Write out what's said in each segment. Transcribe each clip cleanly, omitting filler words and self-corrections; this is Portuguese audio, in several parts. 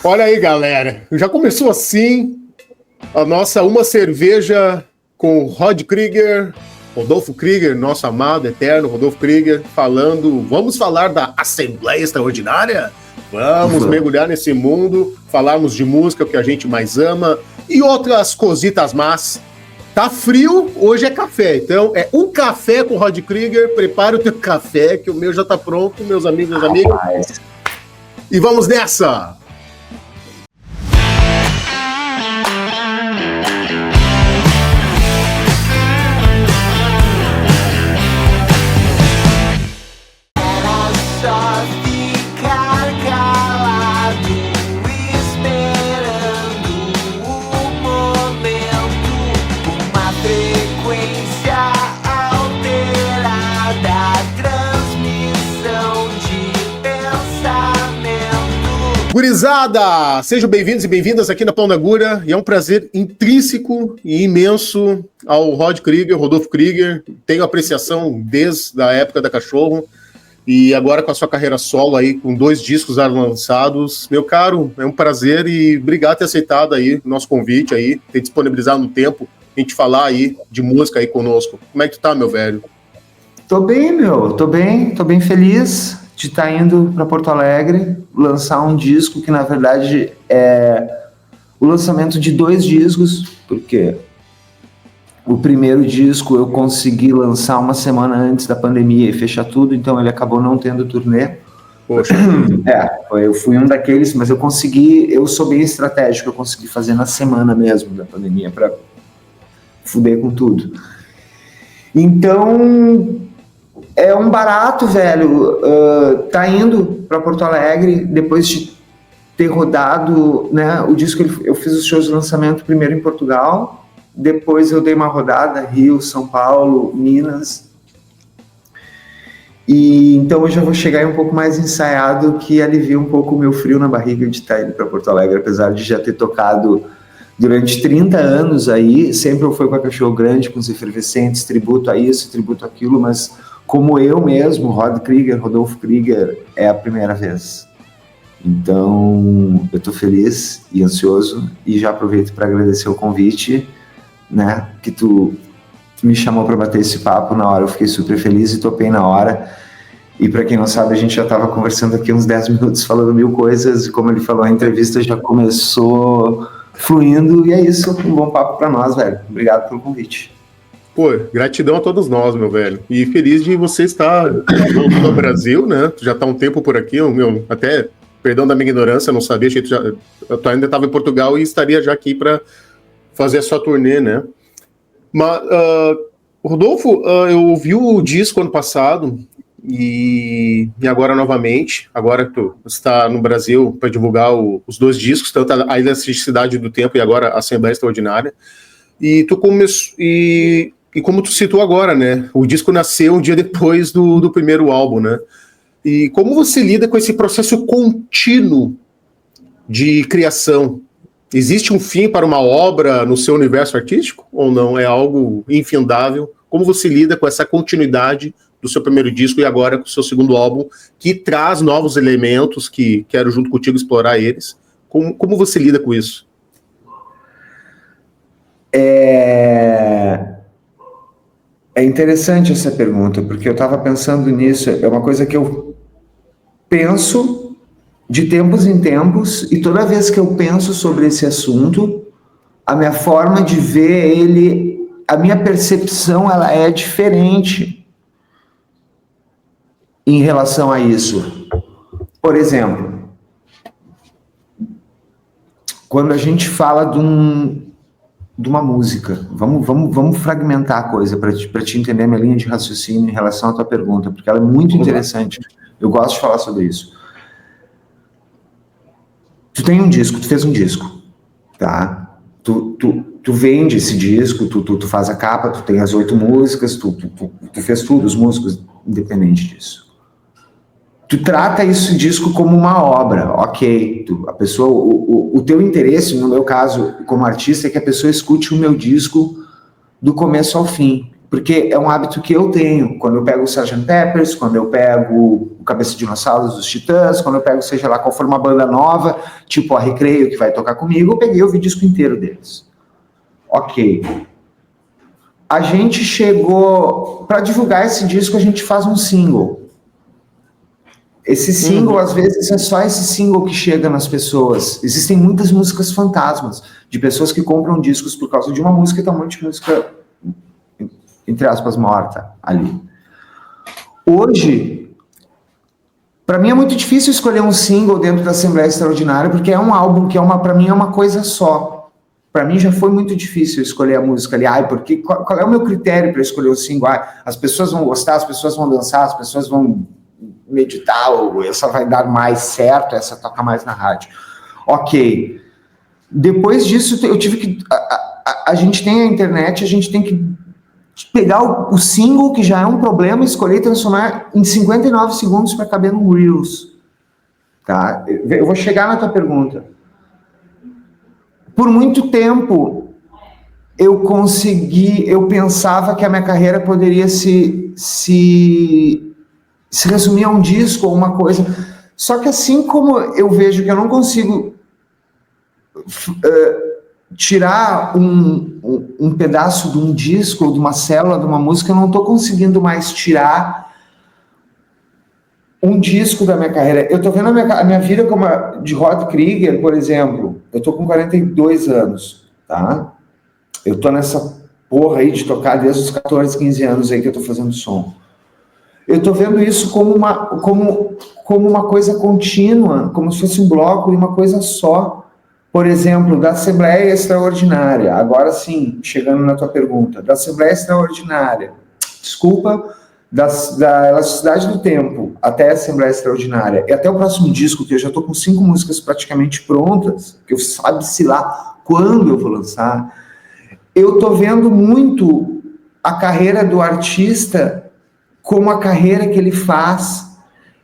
Olha aí, galera. Já começou assim a nossa Uma Cerveja com Rod Krieger, Rodolfo Krieger, nosso amado, eterno Rodolfo Krieger, falando. Vamos falar da Assembleia Extraordinária? Vamos mergulhar nesse mundo, falarmos de música, o que a gente mais ama, e outras cositas más. Tá frio, hoje é café. Então, é um café com o Rod Krieger. Prepara o teu café, que o meu já tá pronto, meus amigos, meus amigos. E vamos nessa! Gurizada, sejam bem-vindos e bem-vindas aqui na Pão da Agulha, e é um prazer intrínseco e imenso ao Rod Krieger, Rodolfo Krieger. Tenho apreciação desde a época da Cachorro, e agora com a sua carreira solo aí, com 2 discos lançados. Meu caro, é um prazer e obrigado por ter aceitado aí o nosso convite aí, ter disponibilizado no tempo a gente falar aí de música aí conosco. Como é que tu tá, meu velho? Tô bem, meu, tô bem feliz de estar indo para Porto Alegre, lançar um disco que, na verdade, é o lançamento de 2 discos, porque o primeiro disco eu consegui lançar uma semana antes da pandemia e fechar tudo, então ele acabou não tendo turnê. Poxa. Eu fui um daqueles, mas eu sou bem estratégico, eu consegui fazer na semana mesmo da pandemia, para fuder com tudo. Então... é um barato, velho, tá indo para Porto Alegre, depois de ter rodado, né, o disco, eu fiz os shows de lançamento primeiro em Portugal, depois eu dei uma rodada, Rio, São Paulo, Minas, e então eu já vou chegar aí um pouco mais ensaiado, que alivia um pouco o meu frio na barriga de estar indo para Porto Alegre, apesar de já ter tocado durante 30 anos aí, sempre eu fui com a Cachorro Grande, com os Efervescentes, tributo a isso, tributo àquilo, mas como eu mesmo, Rod Krieger, Rodolfo Krieger, é a primeira vez. Então, eu tô feliz e ansioso, e já aproveito para agradecer o convite, né, que tu me chamou para bater esse papo na hora. Eu fiquei super feliz e topei na hora. E para quem não sabe, a gente já estava conversando aqui uns 10 minutos, falando 1000 coisas, e como ele falou, a entrevista já começou fluindo, e é isso, um bom papo para nós, velho. Obrigado pelo convite. Pô, gratidão a todos nós, meu velho. E feliz de você estar voltando ao Brasil, né? Tu já tá um tempo por aqui, meu, até, perdão da minha ignorância, não sabia, achei que tu ainda estava em Portugal e estaria já aqui para fazer a sua turnê, né? Mas, Rodolfo, eu ouvi o disco ano passado e agora novamente, agora tu está no Brasil para divulgar os 2 discos, tanto a Elasticidade do Tempo e agora a Assembleia Extraordinária. E tu começou... E como tu citou agora, né? O disco nasceu um dia depois do primeiro álbum, né? E como você lida com esse processo contínuo de criação? Existe um fim para uma obra no seu universo artístico? Ou não? É algo infindável? Como você lida com essa continuidade do seu primeiro disco e agora com o seu segundo álbum, que traz novos elementos, que quero junto contigo explorar eles? Como você lida com isso? É interessante essa pergunta, porque eu estava pensando nisso, é uma coisa que eu penso de tempos em tempos, e toda vez que eu penso sobre esse assunto, a minha forma de ver ele, a minha percepção, ela é diferente em relação a isso. Por exemplo, quando a gente fala de uma música. Vamos fragmentar a coisa para te entender a minha linha de raciocínio em relação à tua pergunta, porque ela é muito interessante. Eu gosto de falar sobre isso. Tu tem um disco, tu fez um disco, tá? Tu vende esse disco, tu faz a capa, tu tem as 8 músicas, tu fez tudo, os músicos, independente disso. Tu trata esse disco como uma obra, ok. A pessoa, o teu interesse, no meu caso, como artista, é que a pessoa escute o meu disco do começo ao fim. Porque é um hábito que eu tenho. Quando eu pego o Sgt. Peppers, quando eu pego o Cabeça de Dinossauros dos Titãs, quando eu pego, seja lá qual for uma banda nova, tipo a Recreio, que vai tocar comigo, eu peguei e ouvi o disco inteiro deles. Ok. A gente chegou... Para divulgar esse disco, a gente faz um single. Esse single, às vezes, é só esse single que chega nas pessoas. Existem muitas músicas fantasmas, de pessoas que compram discos por causa de uma música, e tem um monte de música, entre aspas, morta ali. Hoje, para mim é muito difícil escolher um single dentro da Assembleia Extraordinária, porque é um álbum que para mim é uma coisa só. Para mim já foi muito difícil escolher a música ali. Porque qual é o meu critério para escolher o single? As pessoas vão gostar, as pessoas vão dançar, as pessoas vão meditar, ou essa vai dar mais certo, essa toca mais na rádio. Ok. Depois disso, eu tive que... A gente tem a internet, a gente tem que pegar o single, que já é um problema, escolher e transformar em 59 segundos para caber no Reels. Tá? Eu vou chegar na tua pergunta. Por muito tempo, eu pensava que a minha carreira poderia se resumir a um disco ou uma coisa. Só que assim como eu vejo que eu não consigo tirar um pedaço de um disco ou de uma célula de uma música, eu não estou conseguindo mais tirar um disco da minha carreira. Eu estou vendo a minha vida como a de Rod Krieger, por exemplo. Eu estou com 42 anos, tá? Eu estou nessa porra aí de tocar desde os 14, 15 anos aí que eu estou fazendo som. Eu estou vendo isso como uma coisa contínua, como se fosse um bloco e uma coisa só. Por exemplo, da Assembleia Extraordinária, agora sim, chegando na tua pergunta, da Assembleia Extraordinária, desculpa, da Elasticidade do Tempo até a Assembleia Extraordinária, e até o próximo disco, que eu já estou com 5 músicas praticamente prontas, que eu sabe-se lá quando eu vou lançar, eu estou vendo muito a carreira do artista como a carreira que ele faz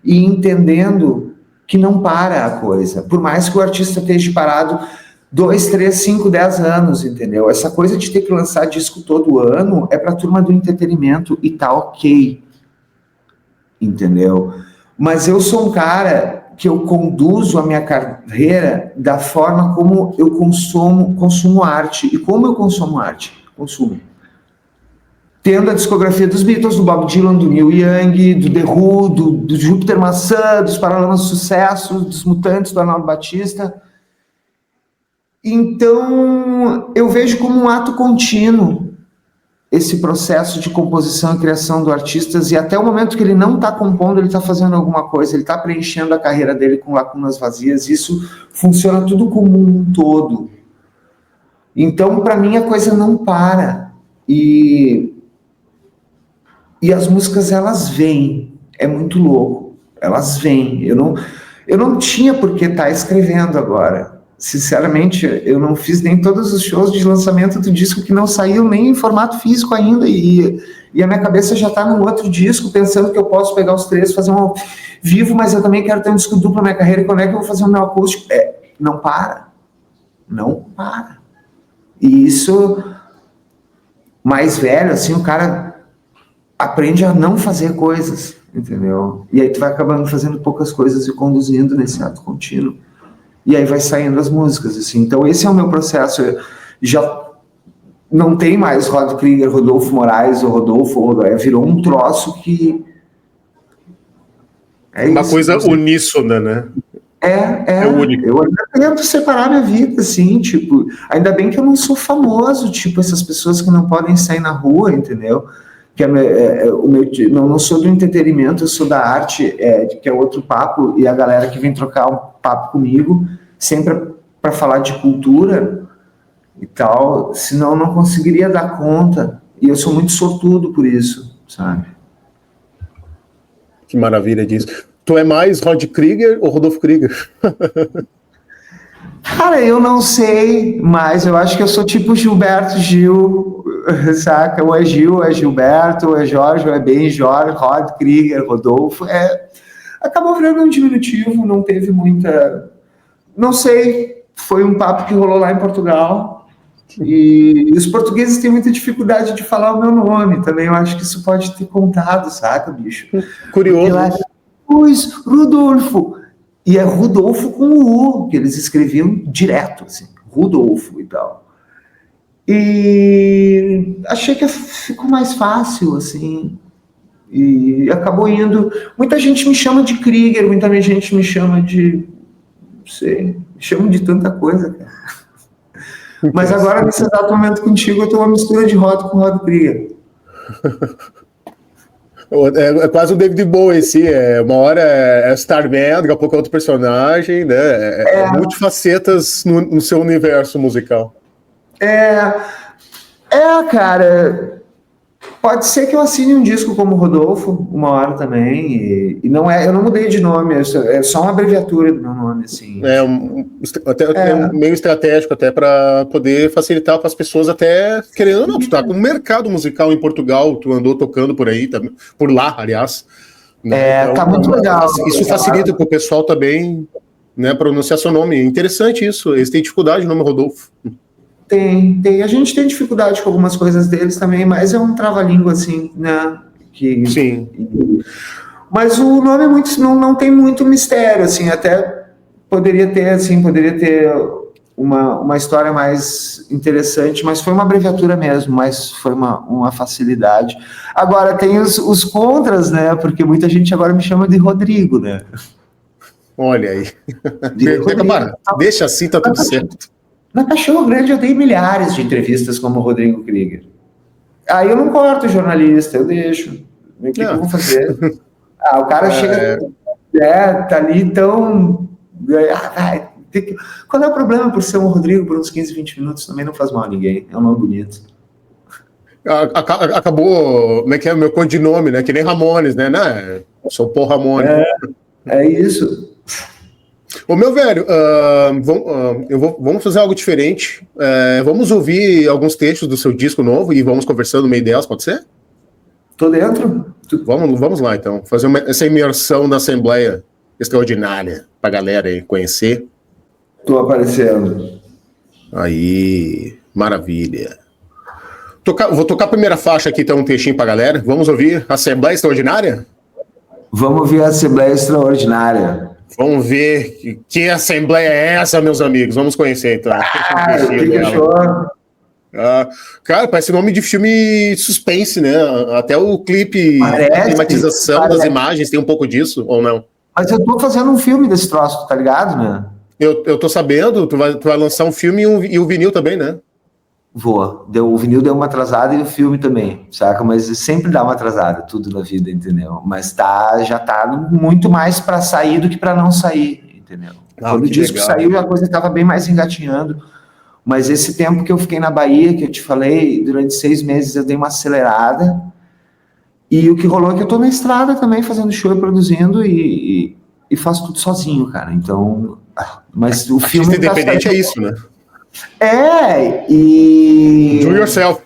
e entendendo que não para a coisa, por mais que o artista esteja parado 2, 3, 5, 10 anos, entendeu? Essa coisa de ter que lançar disco todo ano é para a turma do entretenimento e tá ok, entendeu? Mas eu sou um cara que eu conduzo a minha carreira da forma como eu consumo arte. E como eu consumo arte? Consumo tendo a discografia dos Beatles, do Bob Dylan, do Neil Young, do The Who, do Júpiter Maçã, dos Paralamas do Sucesso, dos Mutantes, do Arnaldo Batista. Então, eu vejo como um ato contínuo esse processo de composição e criação do artista, e até o momento que ele não está compondo, ele está fazendo alguma coisa, ele está preenchendo a carreira dele com lacunas vazias. Isso funciona tudo como um todo. Então, para mim, a coisa não para. E as músicas, elas vêm. É muito louco. Elas vêm. Eu não tinha por que estar escrevendo agora. Sinceramente, eu não fiz nem todos os shows de lançamento do disco, que não saiu nem em formato físico ainda. E a minha cabeça já está num outro disco, pensando que eu posso pegar os 3, fazer um ao vivo, mas eu também quero ter um disco duplo na minha carreira. E quando é que eu vou fazer o meu acústico? Não para. Não para. E isso, mais velho, assim, o cara aprende a não fazer coisas, entendeu? E aí tu vai acabando fazendo poucas coisas e conduzindo nesse ato contínuo. E aí vai saindo as músicas, assim. Então esse é o meu processo. Já não tem mais Rod Krieger, Rodolfo Moraes ou Rodolfo, virou um troço que... uma isso, coisa uníssona, né? É único. Eu ainda tento separar minha vida, assim, tipo... Ainda bem que eu não sou famoso, tipo, essas pessoas que não podem sair na rua, entendeu? Que não sou do entretenimento, eu sou da arte, que é outro papo, e a galera que vem trocar um papo comigo, sempre para falar de cultura e tal, senão eu não conseguiria dar conta, e eu sou muito sortudo por isso, sabe? Que maravilha disso. Tu é mais Rod Krieger ou Rodolfo Krieger? Cara, eu não sei, mas eu acho que eu sou tipo Gilberto Gil, saca? Ou é Gil, ou é Gilberto, ou é Jorge, ou é Ben Jorge, Rod Krieger, Rodolfo. Acabou virando um diminutivo, não teve muita... Não sei, foi um papo que rolou lá em Portugal. E os portugueses têm muita dificuldade de falar o meu nome também. Eu acho que isso pode ter contado, saca, bicho? Curioso. Lá, pois, Rudolfo. E é Rudolfo com o U, que eles escreviam direto, assim, Rudolfo e tal. E achei que ficou mais fácil, assim, e acabou indo. Muita gente me chama de Krieger, muita gente me chama de, não sei, me chama de tanta coisa, cara. Mas agora, nesse exato momento contigo, eu tô uma mistura de Rod com Rod Krieger. É quase o David Bowie, assim, uma hora é Starman, daqui a pouco é outro personagem, né? É multifacetas no seu universo musical. Cara, pode ser que eu assine um disco como Rodolfo uma hora também, e não é, eu não mudei de nome, é só uma abreviatura do meu nome, assim. Meio estratégico até para poder facilitar para as pessoas, até querendo ou não, tu tá com um mercado musical em Portugal, tu andou tocando por aí, por lá, aliás. Né? Então, tá muito legal. Isso facilita para o pessoal também, né, pronunciar seu nome. É interessante isso, eles têm dificuldade no nome Rodolfo. Tem. A gente tem dificuldade com algumas coisas deles também, mas é um trava-língua, assim, né? Sim. Mas o nome não tem muito mistério, assim, até poderia ter uma história mais interessante, mas foi uma abreviatura mesmo, mas foi uma facilidade. Agora, tem os contras, né? Porque muita gente agora me chama de Rodrigo, né? Olha aí. Deixa assim, tá tudo certo. Na Cachorro Grande eu dei milhares de entrevistas como Rodrigo Krieger. Aí eu não corto jornalista, eu deixo. O que eu vou fazer? O cara chega, tá ali tão... Qual é o problema por ser um Rodrigo por uns 15, 20 minutos? Também não faz mal a ninguém, é um nome bonito. Acabou, como é que é o meu codinome, né? Que nem Ramones, né? Sou Paul Ramone. É isso. Ô, meu velho, vamos fazer algo diferente. Vamos ouvir alguns textos do seu disco novo e vamos conversando no meio delas, pode ser? Tô dentro. Vamos lá, então. Fazer essa imersão na Assembleia extraordinária pra galera aí conhecer. Tô aparecendo. Aí, maravilha. Vou tocar a primeira faixa aqui, então, um textinho pra galera. Vamos ouvir Assembleia Extraordinária? Vamos ouvir a Assembleia Extraordinária. Vamos ver que assembleia é essa, meus amigos. Vamos conhecer, então. Que achou? Cara, parece nome de filme suspense, né? Até o clipe, a climatização das imagens tem um pouco disso, ou não? Mas eu tô fazendo um filme desse troço, tá ligado, né? Eu tô sabendo, tu vai lançar um filme e o vinil também, né? Vou. O vinil deu uma atrasada e o filme também, saca? Mas sempre dá uma atrasada, tudo na vida, entendeu? Mas já tá muito mais para sair do que para não sair, entendeu? Quando o disco saiu, a coisa estava bem mais engatinhando. Mas esse tempo que eu fiquei na Bahia, que eu te falei, durante 6 meses eu dei uma acelerada. E o que rolou é que eu tô na estrada também, fazendo show e produzindo, e faço tudo sozinho, cara. Então, mas o filme... independente é isso, né? Do yourself.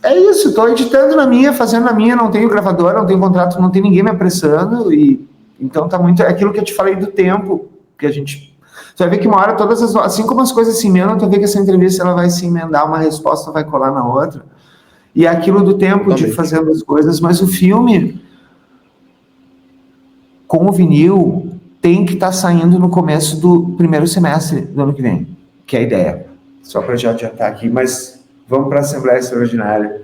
É isso, tô editando na minha, fazendo na minha, não tenho gravadora, não tenho contrato, não tem ninguém me apressando, e então tá muito... É aquilo que eu te falei do tempo, que a gente... Você vai ver que uma hora assim como as coisas se emendam, tu vai ver que essa entrevista ela vai se emendar, uma resposta vai colar na outra. E é aquilo do tempo de fazendo as coisas, mas o filme, com o vinil, tem que estar saindo no começo do primeiro semestre do ano que vem, que é a ideia. Só para já adiantar aqui, mas vamos para a Assembleia Extraordinária.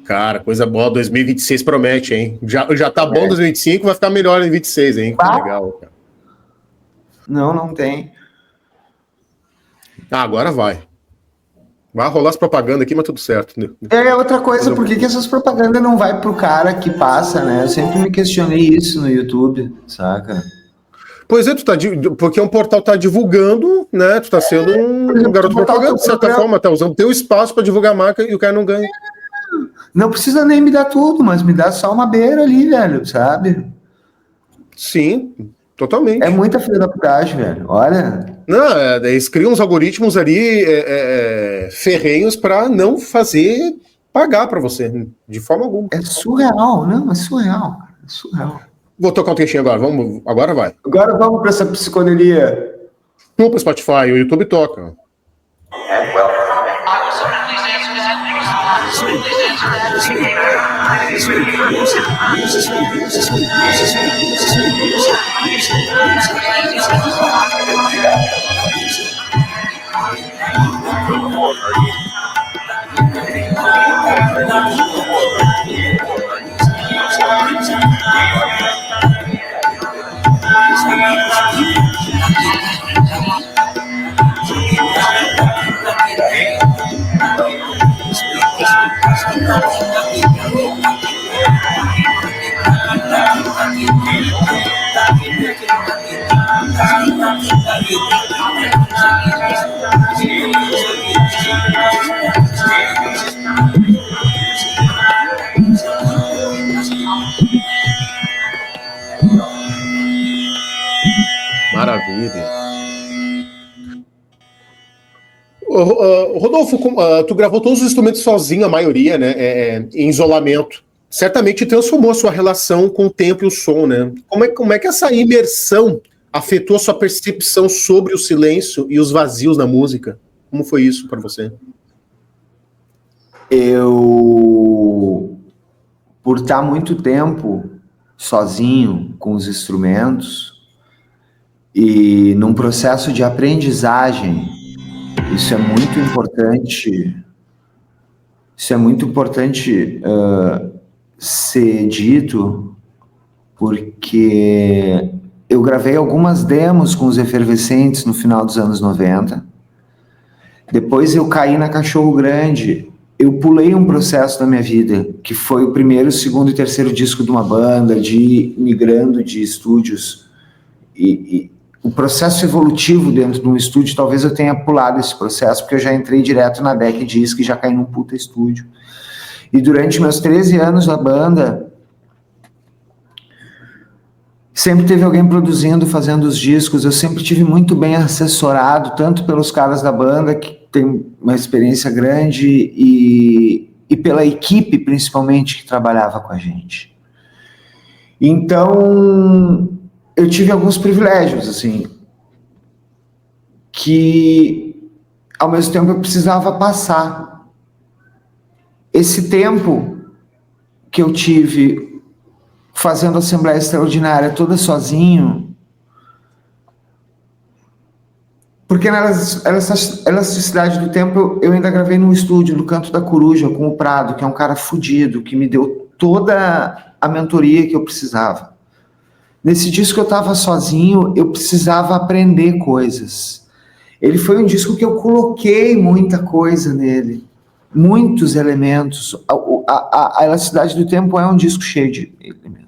Cara, coisa boa, 2026 promete, hein? Já tá bom 2025, vai ficar melhor em 2026, hein? Que legal, cara. Não tem. Agora vai. Vai rolar as propagandas aqui, mas tudo certo. Né? Outra coisa, por que essas propagandas não vai pro cara que passa, né? Eu sempre me questionei isso no YouTube, saca? Pois é, porque um portal tá divulgando, né? Tu tá sendo um garoto propaganda, de certa forma, tá usando teu espaço para divulgar a marca e o cara não ganha. Não precisa nem me dar tudo, mas me dá só uma beira ali, velho, sabe? Sim, totalmente. É muita filha da putagem, velho. Olha. Não, eles criam uns algoritmos ali ferrenhos para não fazer pagar para você, de forma alguma. É surreal, não, é surreal, cara. É surreal. Vou tocar um textinho agora, agora vai. Agora vamos para essa psicodelia. Tu pro Spotify, o YouTube toca. And welcome Maravilha. Rodolfo, tu gravou todos os instrumentos sozinho, a maioria, né? Em isolamento. Certamente transformou a sua relação com o tempo e o som, né? Como é que essa imersão afetou a sua percepção sobre o silêncio e os vazios na música? Como foi isso para você? Por estar muito tempo sozinho com os instrumentos e num processo de aprendizagem, isso é muito importante ser dito, porque eu gravei algumas demos com os Efervescentes no final dos anos 90. Depois eu caí na Cachorro Grande. Eu pulei um processo da minha vida, que foi o primeiro, segundo e terceiro disco de uma banda, de ir migrando de estúdios. E o processo evolutivo dentro de um estúdio, talvez eu tenha pulado esse processo, porque eu já entrei direto na Deck Disc e já caí num puta estúdio. E durante meus 13 anos na banda, sempre teve alguém produzindo, fazendo os discos. Eu sempre tive muito bem assessorado, tanto pelos caras da banda, que tem uma experiência grande, e pela equipe, principalmente, que trabalhava com a gente. Então, eu tive alguns privilégios, assim, que, ao mesmo tempo, eu precisava passar. Esse tempo que eu tive fazendo Assembleia Extraordinária toda sozinho, porque na elasticidade do tempo eu ainda gravei num estúdio no Canto da Coruja com o Prado, que é um cara fudido, que me deu toda a mentoria que eu precisava. Nesse disco eu estava sozinho, eu precisava aprender coisas. Ele foi um disco que eu coloquei muita coisa nele, muitos elementos. A Elasticidade do Tempo é um disco cheio de elementos.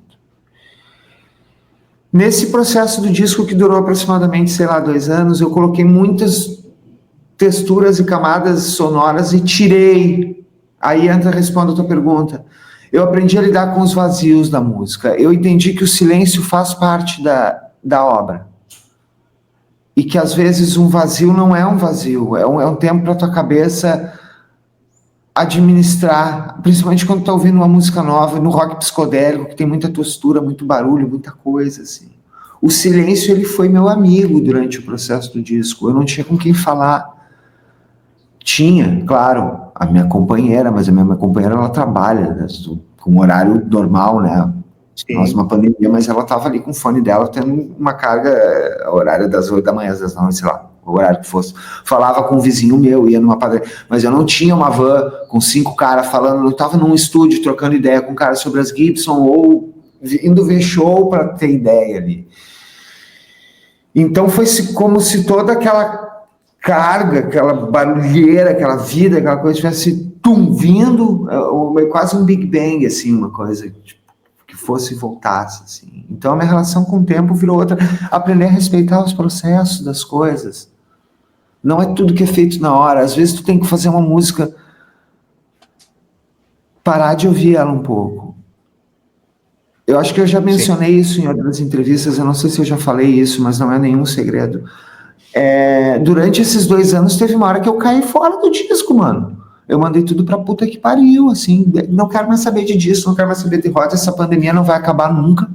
Nesse processo do disco, que durou aproximadamente, 2 anos, eu coloquei muitas texturas e camadas sonoras e tirei. Aí respondo a tua pergunta. Eu aprendi a lidar com os vazios da música. Eu entendi que o silêncio faz parte da obra. E que, às vezes, um vazio não é um vazio. É um tempo para tua cabeça administrar, principalmente quando tá ouvindo uma música nova, no rock psicodélico, que tem muita textura, muito barulho, muita coisa, assim. O silêncio, ele foi meu amigo durante o processo do disco. Eu não tinha com quem falar. Tinha, claro, a minha companheira, mas a minha companheira, ela trabalha, né, com um horário normal, né? Nós, uma pandemia, mas ela estava ali com o fone dela, tendo uma carga horária das 8 da manhã, às 9, sei lá, o horário que fosse. Falava com um vizinho meu, ia numa padaria, mas eu não tinha uma van com 5 caras falando, eu estava num estúdio trocando ideia com caras sobre as Gibson, ou indo ver show para ter ideia ali. Então foi como se toda aquela carga, aquela barulheira, aquela vida, aquela coisa tivesse vindo, quase um Big Bang, assim, uma coisa tipo, que fosse e voltasse, assim. Então a minha relação com o tempo virou outra. Aprender a respeitar os processos das coisas. Não é tudo que é feito na hora. Às vezes tu tem que fazer uma música, parar de ouvir ela um pouco. Eu acho que eu já mencionei isso em outras entrevistas, eu não sei se eu já falei isso, mas não é nenhum segredo. Durante esses 2 anos teve uma hora que eu caí fora do disco, mano. Eu mandei tudo pra puta que pariu, assim, não quero mais saber de disco, não quero mais saber de roda, essa pandemia não vai acabar nunca.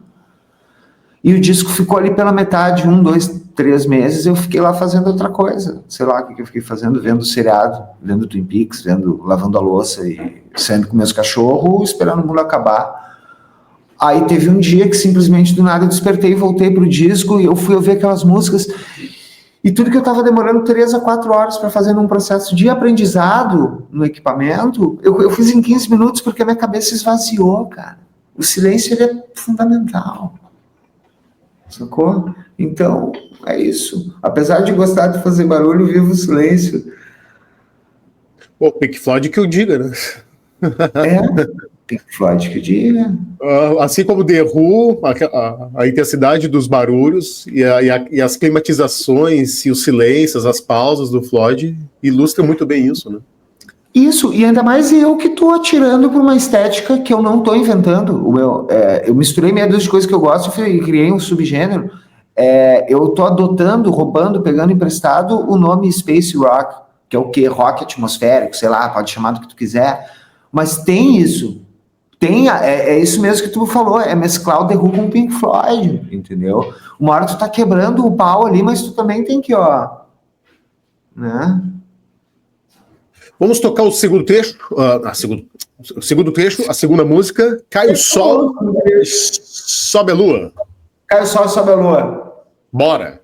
E o disco ficou ali pela metade, 1, 2, 3 meses, eu fiquei lá fazendo outra coisa. Sei lá o que eu fiquei fazendo, vendo seriado, vendo Twin Peaks, lavando a louça e saindo com meus cachorros, esperando o mundo acabar. Aí teve um dia que simplesmente do nada eu despertei, voltei pro disco e eu fui ouvir aquelas músicas. E tudo que eu estava demorando 3 a 4 horas para fazer num processo de aprendizado no equipamento, eu fiz em 15 minutos porque a minha cabeça esvaziou, cara. O silêncio, ele é fundamental. Sacou? Então, é isso. Apesar de gostar de fazer barulho, vivo o silêncio. O Pink Floyd que eu diga, né? Pink Floyd que diga. Assim como The Who, a intensidade dos barulhos e as climatizações e os silêncios, as pausas do Floyd ilustram muito bem isso, né? Isso, e ainda mais eu que estou atirando por uma estética que eu não estou inventando. Eu misturei meia dúzia de coisas que eu gosto e criei um subgênero. Eu estou adotando, roubando, pegando emprestado o nome Space Rock, que é o quê? Rock atmosférico, sei lá, pode chamar do que tu quiser. Mas tem isso. É isso mesmo que tu falou, é mesclar o The Who com o Pink Floyd, entendeu? Uma hora tu tá quebrando o pau ali, mas tu também tem que, né? Vamos tocar o segundo trecho, o segundo trecho, a segunda música, Cai o Sol, Sobe a Lua. Cai o Sol, Sobe a Lua. Bora!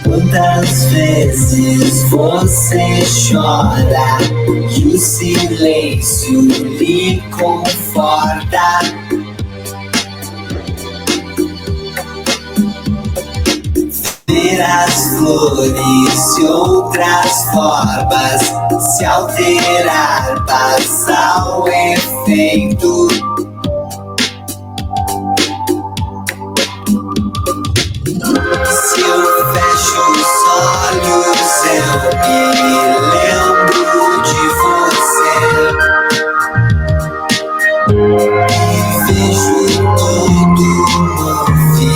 Quantas vezes você chora que o silêncio lhe conforta? Ver as flores de outras formas se alterar, passa o efeito. Se eu fecho os olhos, eu me lembro de você e vejo todo o movimento.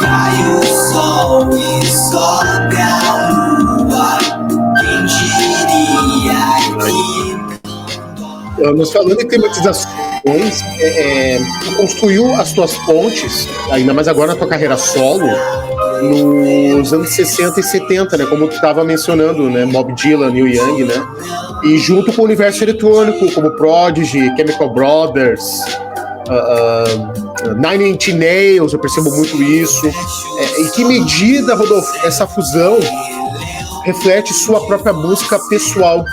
Cai o sol e sobe a lua, quem diria que... Nós falando em climatizações, tu construiu as tuas pontes, ainda mais agora na tua carreira solo, nos anos 60 e 70, né? Como tu estava mencionando, né? Bob Dylan, Neil Young, né? E junto com o universo eletrônico, como Prodigy, Chemical Brothers, Nine Inch Nails, eu percebo muito isso. Em que medida, Rodolfo, essa fusão reflete sua própria música pessoal,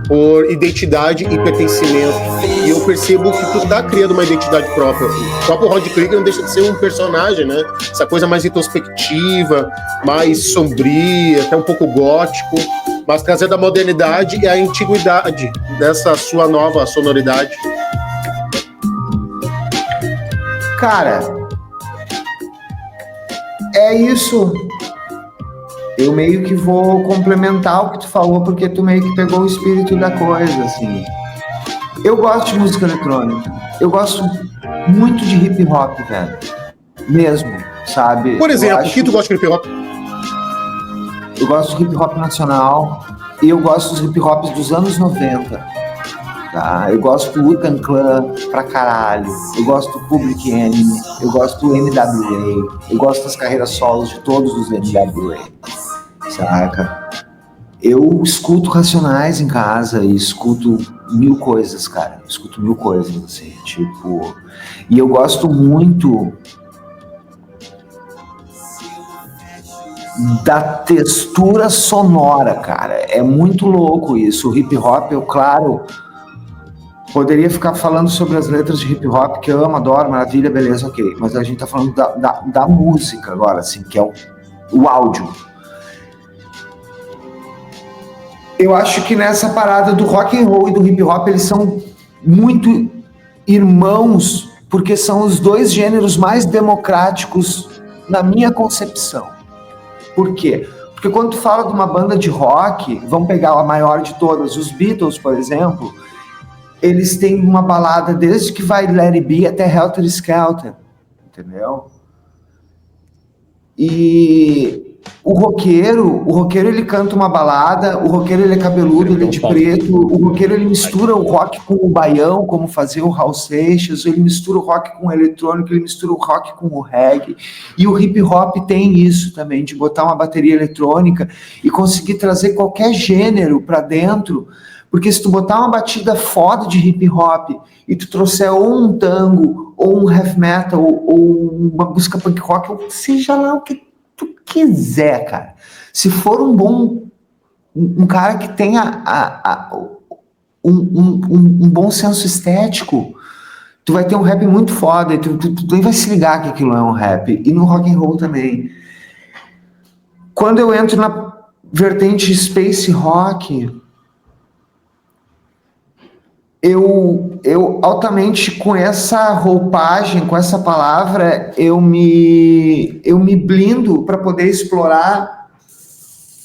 por identidade e pertencimento? E eu percebo que tu tá criando uma identidade própria. O próprio Rod Krieger não deixa de ser um personagem, né? Essa coisa mais introspectiva, mais sombria, até um pouco gótico, mas trazendo a modernidade e a antiguidade dessa sua nova sonoridade. Cara, é isso. Eu meio que vou complementar o que tu falou, porque tu meio que pegou o espírito da coisa, assim. Eu gosto de música eletrônica. Eu gosto muito de hip hop, velho. Mesmo, sabe? Por exemplo, o que tu gosta de hip hop? Eu gosto de hip hop nacional e eu gosto dos hip hops dos anos 90. Tá? Eu gosto do Wu-Tang Clan pra caralho. Eu gosto do Public Enemy. Eu gosto do NWA. Eu gosto das carreiras solos de todos os NWA. Saca? Eu escuto Racionais em casa e escuto mil coisas, cara. Eu escuto mil coisas, assim, tipo... E eu gosto muito da textura sonora, cara. É muito louco isso. O hip hop, eu, claro, poderia ficar falando sobre as letras de hip hop, que eu amo, adoro, maravilha, beleza, ok. Mas a gente tá falando da música agora, assim, que é o áudio. Eu acho que nessa parada do rock and roll e do hip hop, eles são muito irmãos, porque são os dois gêneros mais democráticos na minha concepção. Por quê? Porque quando tu fala de uma banda de rock, vamos pegar a maior de todas, os Beatles, por exemplo, eles têm uma balada desde que vai Let It Be até Helter Skelter, entendeu? E o roqueiro ele canta uma balada, o roqueiro ele é cabeludo, ele é de preto, o roqueiro ele mistura o rock com o baião, como fazia o Raul Seixas, ele mistura o rock com o eletrônico, ele mistura o rock com o reggae, e o hip hop tem isso também, de botar uma bateria eletrônica e conseguir trazer qualquer gênero para dentro, porque se tu botar uma batida foda de hip hop e tu trouxer ou um tango, ou um heavy metal, ou uma música punk rock, ou seja lá o que tu quiser, cara. Se for um cara que tenha um bom senso estético, tu vai ter um rap muito foda, e tu nem vai se ligar que aquilo é um rap. E no rock and roll também. Quando eu entro na vertente space rock, eu altamente, com essa roupagem, com essa palavra, eu me blindo para poder explorar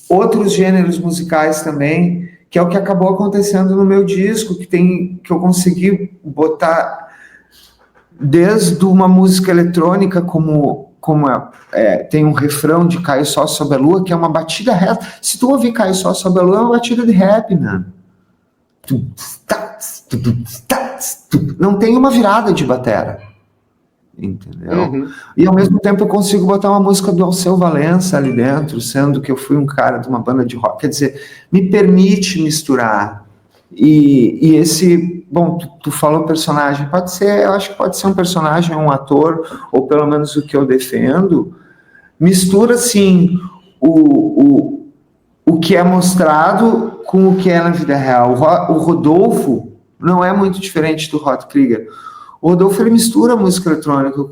outros gêneros musicais também, que é o que acabou acontecendo no meu disco, que eu consegui botar desde uma música eletrônica, tem um refrão de Caio Só Sob a Lua, que é uma batida reta. Se tu ouvir Caio Só Sob a Lua, é uma batida de rap, mano. Não tem uma virada de batera, entendeu? E ao mesmo tempo eu consigo botar uma música do Alceu Valença ali dentro, sendo que eu fui um cara de uma banda de rock, quer dizer, me permite misturar. E esse, bom, tu falou personagem, pode ser, eu acho que pode ser um personagem, um ator, ou pelo menos o que eu defendo, mistura assim o que é mostrado com o que é na vida real. O Rodolfo não é muito diferente do Rod Krieger. O Rodolfo, ele mistura música eletrônica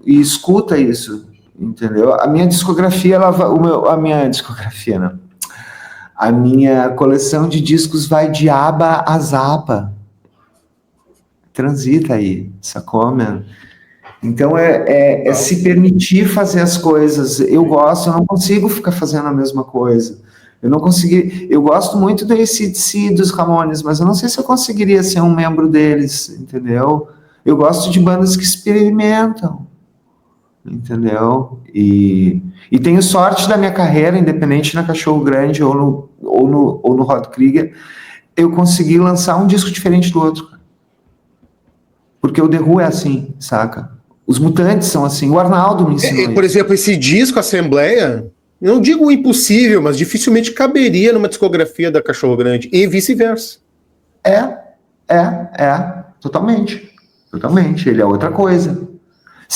e escuta isso, entendeu? A minha discografia, a minha coleção de discos vai de aba a zapa. Transita aí, sacou, man? Então é se permitir fazer as coisas. Eu não consigo ficar fazendo a mesma coisa. Eu gosto muito do AC/DC, dos Ramones, mas eu não sei se eu conseguiria ser um membro deles, entendeu? Eu gosto de bandas que experimentam, entendeu? E tenho sorte da minha carreira, independente na Cachorro Grande ou no Rod Krieger, eu consegui lançar um disco diferente do outro. Porque o The Who é assim, saca? Os Mutantes são assim, o Arnaldo me ensinou por exemplo, esse disco, Assembleia, não digo impossível, mas dificilmente caberia numa discografia da Cachorro Grande, e vice-versa. Totalmente. Ele é outra coisa.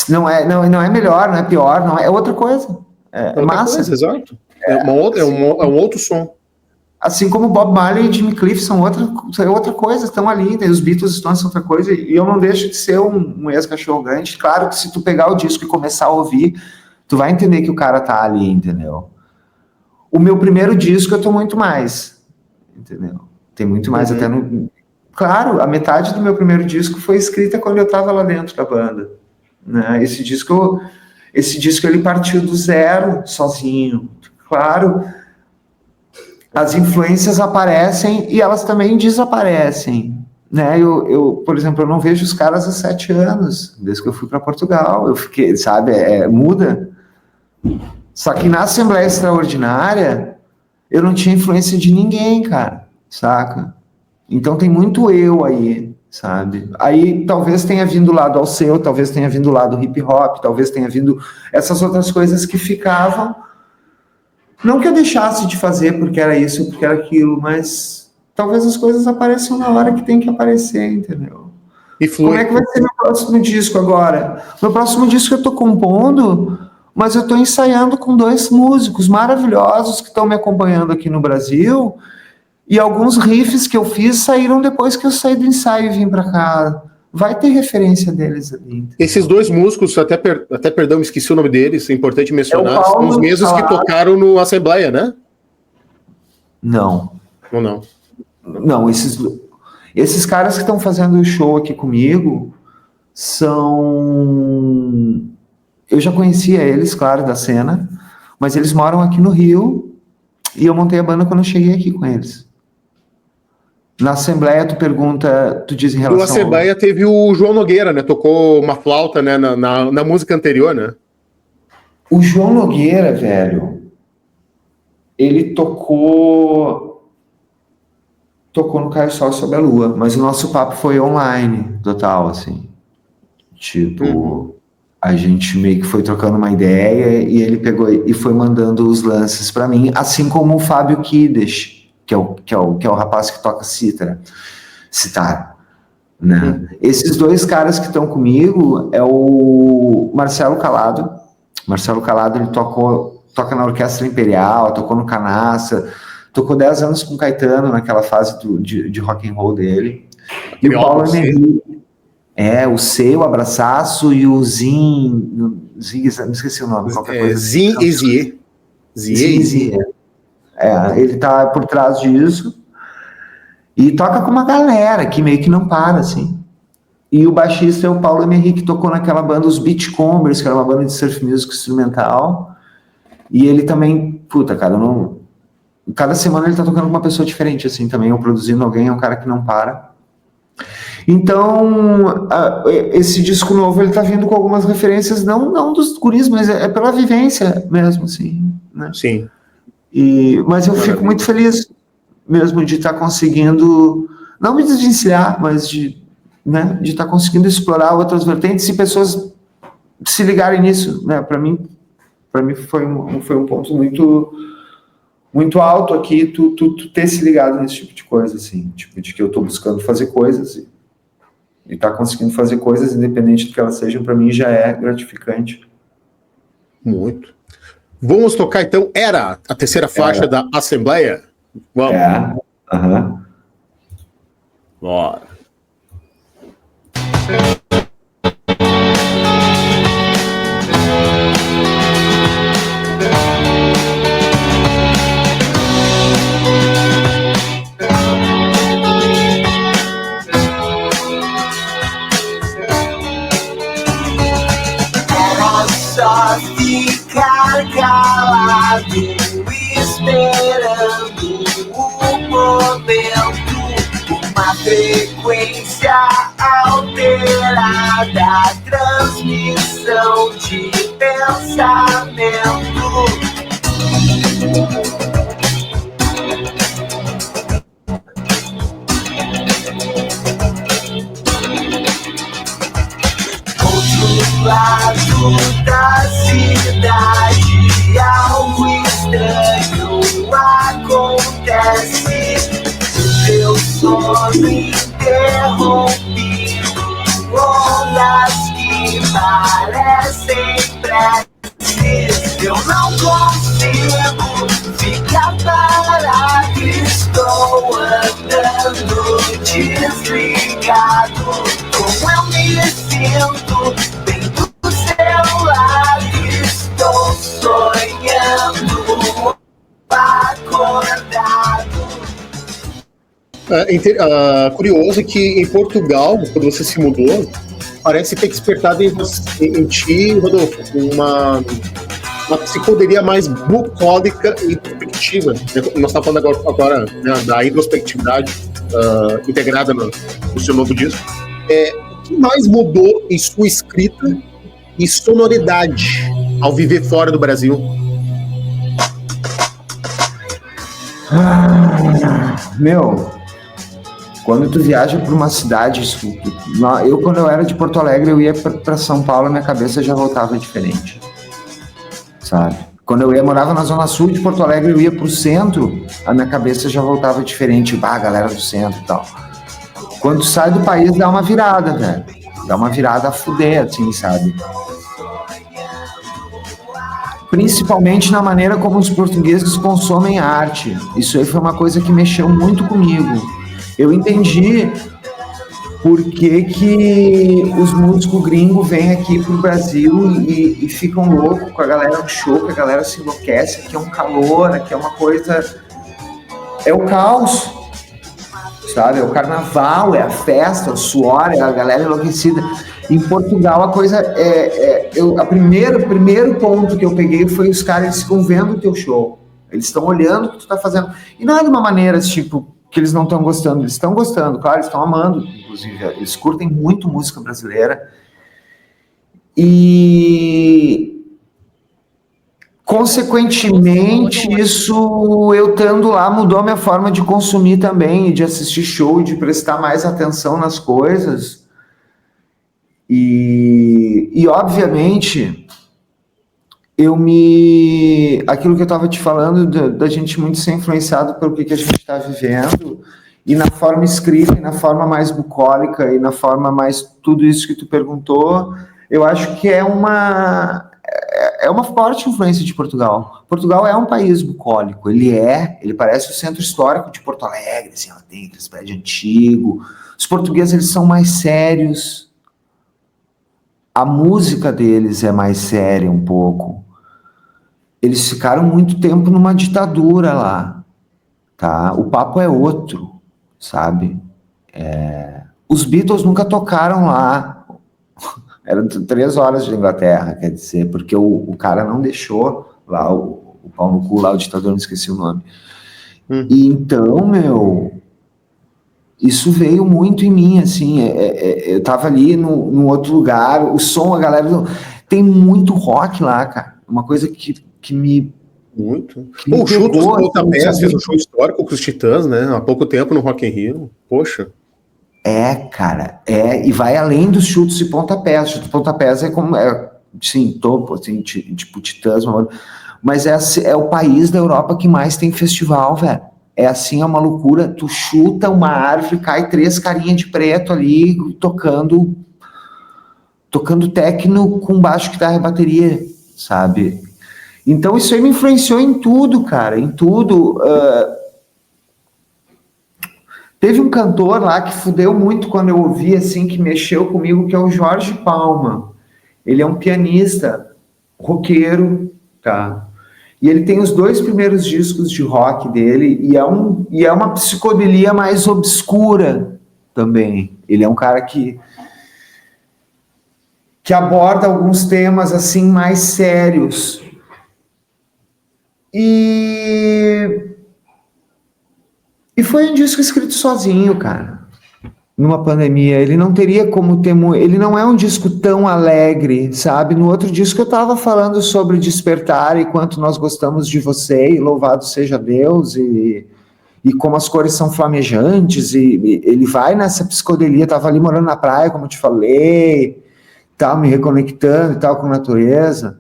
Não é melhor, não é pior, não é outra coisa. É outra massa. Coisa, exato. É um outro som. Assim como Bob Marley e Jimmy Cliff são outra coisa, estão ali, os Beatles estão essa outra coisa, e eu não deixo de ser um ex-Cachorro Grande. Claro que se tu pegar o disco e começar a ouvir, tu vai entender que o cara tá ali, entendeu? O meu primeiro disco eu tô muito mais, entendeu? Tem muito mais até no... Claro, a metade do meu primeiro disco foi escrita quando eu tava lá dentro da banda, né? Esse disco ele partiu do zero, sozinho. Claro, as influências aparecem e elas também desaparecem, né? Eu, por exemplo, eu não vejo os caras há 7 anos, desde que eu fui para Portugal. Eu fiquei, sabe, muda. Só que na Assembleia Extraordinária, eu não tinha influência de ninguém, cara, saca? Então tem muito eu aí, sabe? Aí talvez tenha vindo lá do Alceu, talvez tenha vindo lá do hip hop, talvez tenha vindo essas outras coisas que ficavam. Não que eu deixasse de fazer porque era isso, porque era aquilo, mas talvez as coisas apareçam na hora que tem que aparecer, entendeu? E como é que vai ser meu próximo disco agora? Meu próximo disco eu tô compondo, mas eu tô ensaiando com 2 músicos maravilhosos que estão me acompanhando aqui no Brasil, e alguns riffs que eu fiz saíram depois que eu saí do ensaio e vim pra cá. Vai ter referência deles ali. Entendeu? Esses 2 músicos, até perdão, esqueci o nome deles, é importante mencionar, são os mesmos que tocaram no Assembleia, né? Não. Ou não? Não, esses caras que estão fazendo o show aqui comigo são... Eu já conhecia eles, claro, da cena, mas eles moram aqui no Rio E eu montei a banda quando eu cheguei aqui com eles. Na Assembleia, tu diz em relação... Na Assembleia teve o João Nogueira, né? Tocou uma flauta, né? Na música anterior, né? O João Nogueira, velho, ele tocou no Caio Sol Sob a Lua, mas o nosso papo foi online, total, assim. Tipo, a gente meio que foi trocando uma ideia e ele pegou e foi mandando os lances pra mim, assim como o Fábio Kides, que é o rapaz que toca citar, né? Esses dois caras que estão comigo é o Marcelo Calado. Marcelo Calado, ele toca na Orquestra Imperial, tocou no Canassa, tocou 10 anos com Caetano naquela fase de rock and roll dele. E o Paulo Emery, o C, o Abraçaço e o Zin, me esqueci o nome, qualquer coisa. Zin e Zie. Zie. Ele tá por trás disso e toca com uma galera que meio que não para, assim. E o baixista é o Paulo Emery, que tocou naquela banda, os Beachcombers, que era uma banda de surf music instrumental. E ele também, cada semana ele tá tocando com uma pessoa diferente, assim, também, ou produzindo alguém, é um cara que não para. Então, esse disco novo, ele tá vindo com algumas referências, não dos guris, mas é pela vivência mesmo, assim, né? Sim. Mas eu fico muito feliz mesmo de estar conseguindo, não me desvencilhar, mas de estar conseguindo explorar outras vertentes e pessoas se ligarem nisso, né? Para mim foi um ponto muito, muito alto aqui, tu ter se ligado nesse tipo de coisa, assim, tipo, de que eu tô buscando fazer coisas e tá conseguindo fazer coisas, independente do que elas sejam, para mim já é gratificante. Muito. Vamos tocar, então, Era, a terceira faixa da Assembleia? Vamos. Bora. Só ficar calado, esperando o momento, uma frequência alterada, transmissão de pensamento. Lado da cidade, algo estranho acontece. Meu sono interrompido, ondas que parecem preces. Eu não consigo ficar parado, estou andando desligado. Como eu me sinto bem do seu lado, estou sonhando acordado. Curioso que em Portugal, quando você se mudou, parece ter despertado em ti, Rodolfo, uma psicodelia mais bucólica e introspectiva. Nós estamos falando agora né, da introspectividade integrada no seu novo disco. O que mais mudou em sua escrita e sonoridade ao viver fora do Brasil? Quando tu viaja para uma cidade, quando eu era de Porto Alegre, eu ia para São Paulo, minha cabeça já voltava diferente, sabe? Quando eu morava na zona sul de Porto Alegre, eu ia pro centro, a minha cabeça já voltava diferente, a galera do centro e tal. Quando sai do país, dá uma virada, velho. Dá uma virada a fuder, assim, sabe? Principalmente na maneira como os portugueses consomem arte. Isso aí foi uma coisa que mexeu muito comigo. Eu entendi por que os músicos gringos vêm aqui pro Brasil e ficam loucos com a galera no show, que a galera se enlouquece, que é um calor, que é uma coisa... É o caos, sabe? É o carnaval, é a festa, é o suor, é a galera enlouquecida. Em Portugal, a coisa o primeiro ponto que eu peguei foi os caras ficam vendo o teu show. Eles estão olhando o que tu tá fazendo. E não é de uma maneira, tipo, que eles não estão gostando. Eles estão gostando, claro, eles estão amando, inclusive. Eles curtem muito música brasileira. E, consequentemente, isso, eu estando lá, mudou a minha forma de consumir também, de assistir show, de prestar mais atenção nas coisas. E obviamente, aquilo que eu estava te falando, da gente muito ser influenciado pelo que a gente está vivendo, e na forma escrita, e na forma mais bucólica, e na forma mais tudo isso que tu perguntou, eu acho que é uma forte influência de Portugal. Portugal é um país bucólico, ele parece o centro histórico de Porto Alegre, assim, ela tem aqueles prédios antigos. Os portugueses, eles são mais sérios, a música deles é mais séria um pouco. Eles ficaram muito tempo numa ditadura lá, tá? O papo é outro, sabe? Os Beatles nunca tocaram lá. Eram 3 horas de Inglaterra, quer dizer, porque o cara não deixou lá, o pau no cu lá, o ditador, não esqueci o nome. E então, isso veio muito em mim, assim, eu tava ali num outro lugar, o som, a galera, tem muito rock lá, cara, uma coisa que me... Muito. O Chutos do Pontapés fez um show histórico com os Titãs, né, há pouco tempo no Rock in Rio, poxa. Cara, e vai além dos chutes e pontapés. Chutes e pontapés é como, sim, topo, assim, tipo Titãs, mas é o país da Europa que mais tem festival, velho. É assim, é uma loucura. Tu chuta uma árvore, cai 3 carinhas de preto ali, tocando techno com baixo, guitarra e bateria, sabe? Então isso aí me influenciou em tudo, cara, em tudo. Teve um cantor lá que fudeu muito quando eu ouvi, assim, que mexeu comigo, que é o Jorge Palma. Ele é um pianista, roqueiro, tá? E ele tem os 2 primeiros discos de rock dele, e é uma psicodelia mais obscura também. Ele é um cara que aborda alguns temas, assim, mais sérios. E foi um disco escrito sozinho, cara, numa pandemia. Ele não teria como ter... Ele não é um disco tão alegre, sabe? No outro disco eu tava falando sobre despertar e quanto nós gostamos de você, e louvado seja Deus, e como as cores são flamejantes, e ele vai nessa psicodelia. Tava ali morando na praia, como eu te falei, tal, me reconectando e tal com a natureza.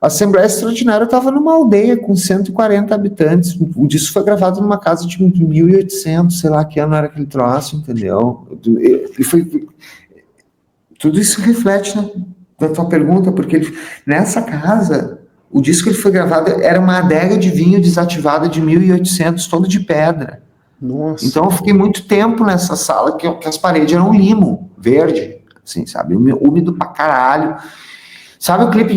A Assembleia Extraordinária estava numa aldeia com 140 habitantes. O disco foi gravado numa casa de 1800, sei lá que ano era aquele troço, entendeu? Tudo isso reflete na tua pergunta, porque nessa casa, o disco que ele foi gravado era uma adega de vinho desativada de 1800, todo de pedra. Nossa. Então eu fiquei muito tempo nessa sala, que as paredes eram limo, verde, assim, sabe? Úmido pra caralho. Sabe o clipe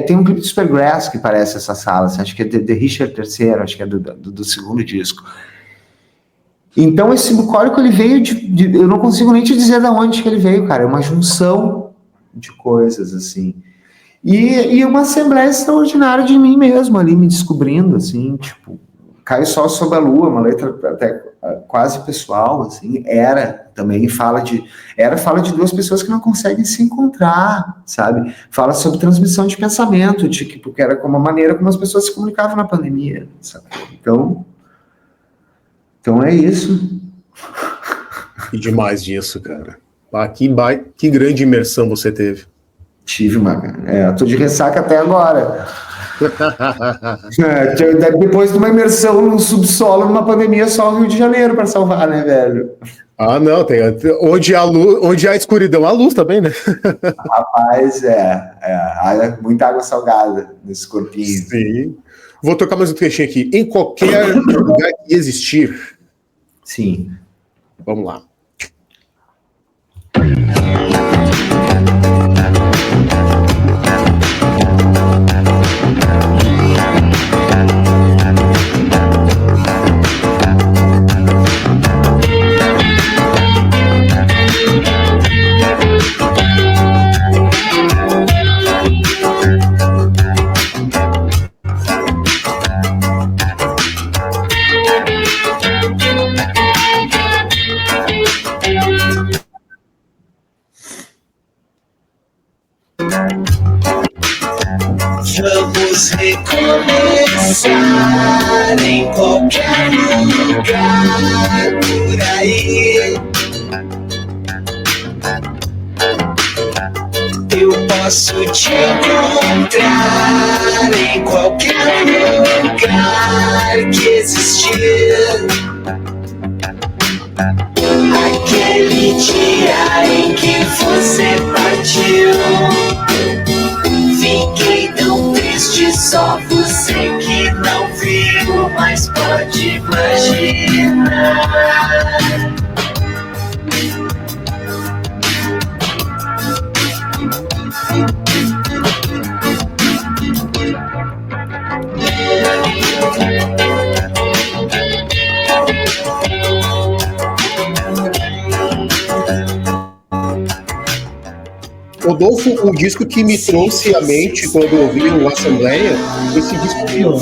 tem um clipe de Supergrass que parece essa sala, assim, acho que é de Richard III, acho que é do segundo disco. Então esse bucólico, ele veio eu não consigo nem te dizer de onde que ele veio, cara, é uma junção de coisas, assim. E uma assembleia extraordinária de mim mesmo, ali me descobrindo, assim, tipo, Cai o Sol Sob a Lua, uma letra até quase pessoal, assim, fala de 2 pessoas que não conseguem se encontrar, sabe? Fala sobre transmissão de pensamento, porque era como a maneira como as pessoas se comunicavam na pandemia, sabe? Então é isso. E demais disso, cara. Que grande imersão você teve. Tive tô de ressaca até agora. Depois de uma imersão no subsolo, numa pandemia, só o Rio de Janeiro para salvar, né, velho? Ah, não, tem onde há escuridão, há luz também, né? Rapaz, muita água salgada nesse corpinho. Sim. Vou tocar mais um trechinho aqui. Em qualquer lugar que existir. Sim. Vamos lá. Vamos recomeçar em qualquer lugar por aí. Eu posso te encontrar em qualquer lugar que existir. Aquele dia em que você partiu, fiquei tão triste, só você que não viu, mas pode imaginar. Rodolfo, o disco que me trouxe à mente quando eu ouvi o Assembleia, esse disco aqui, ó.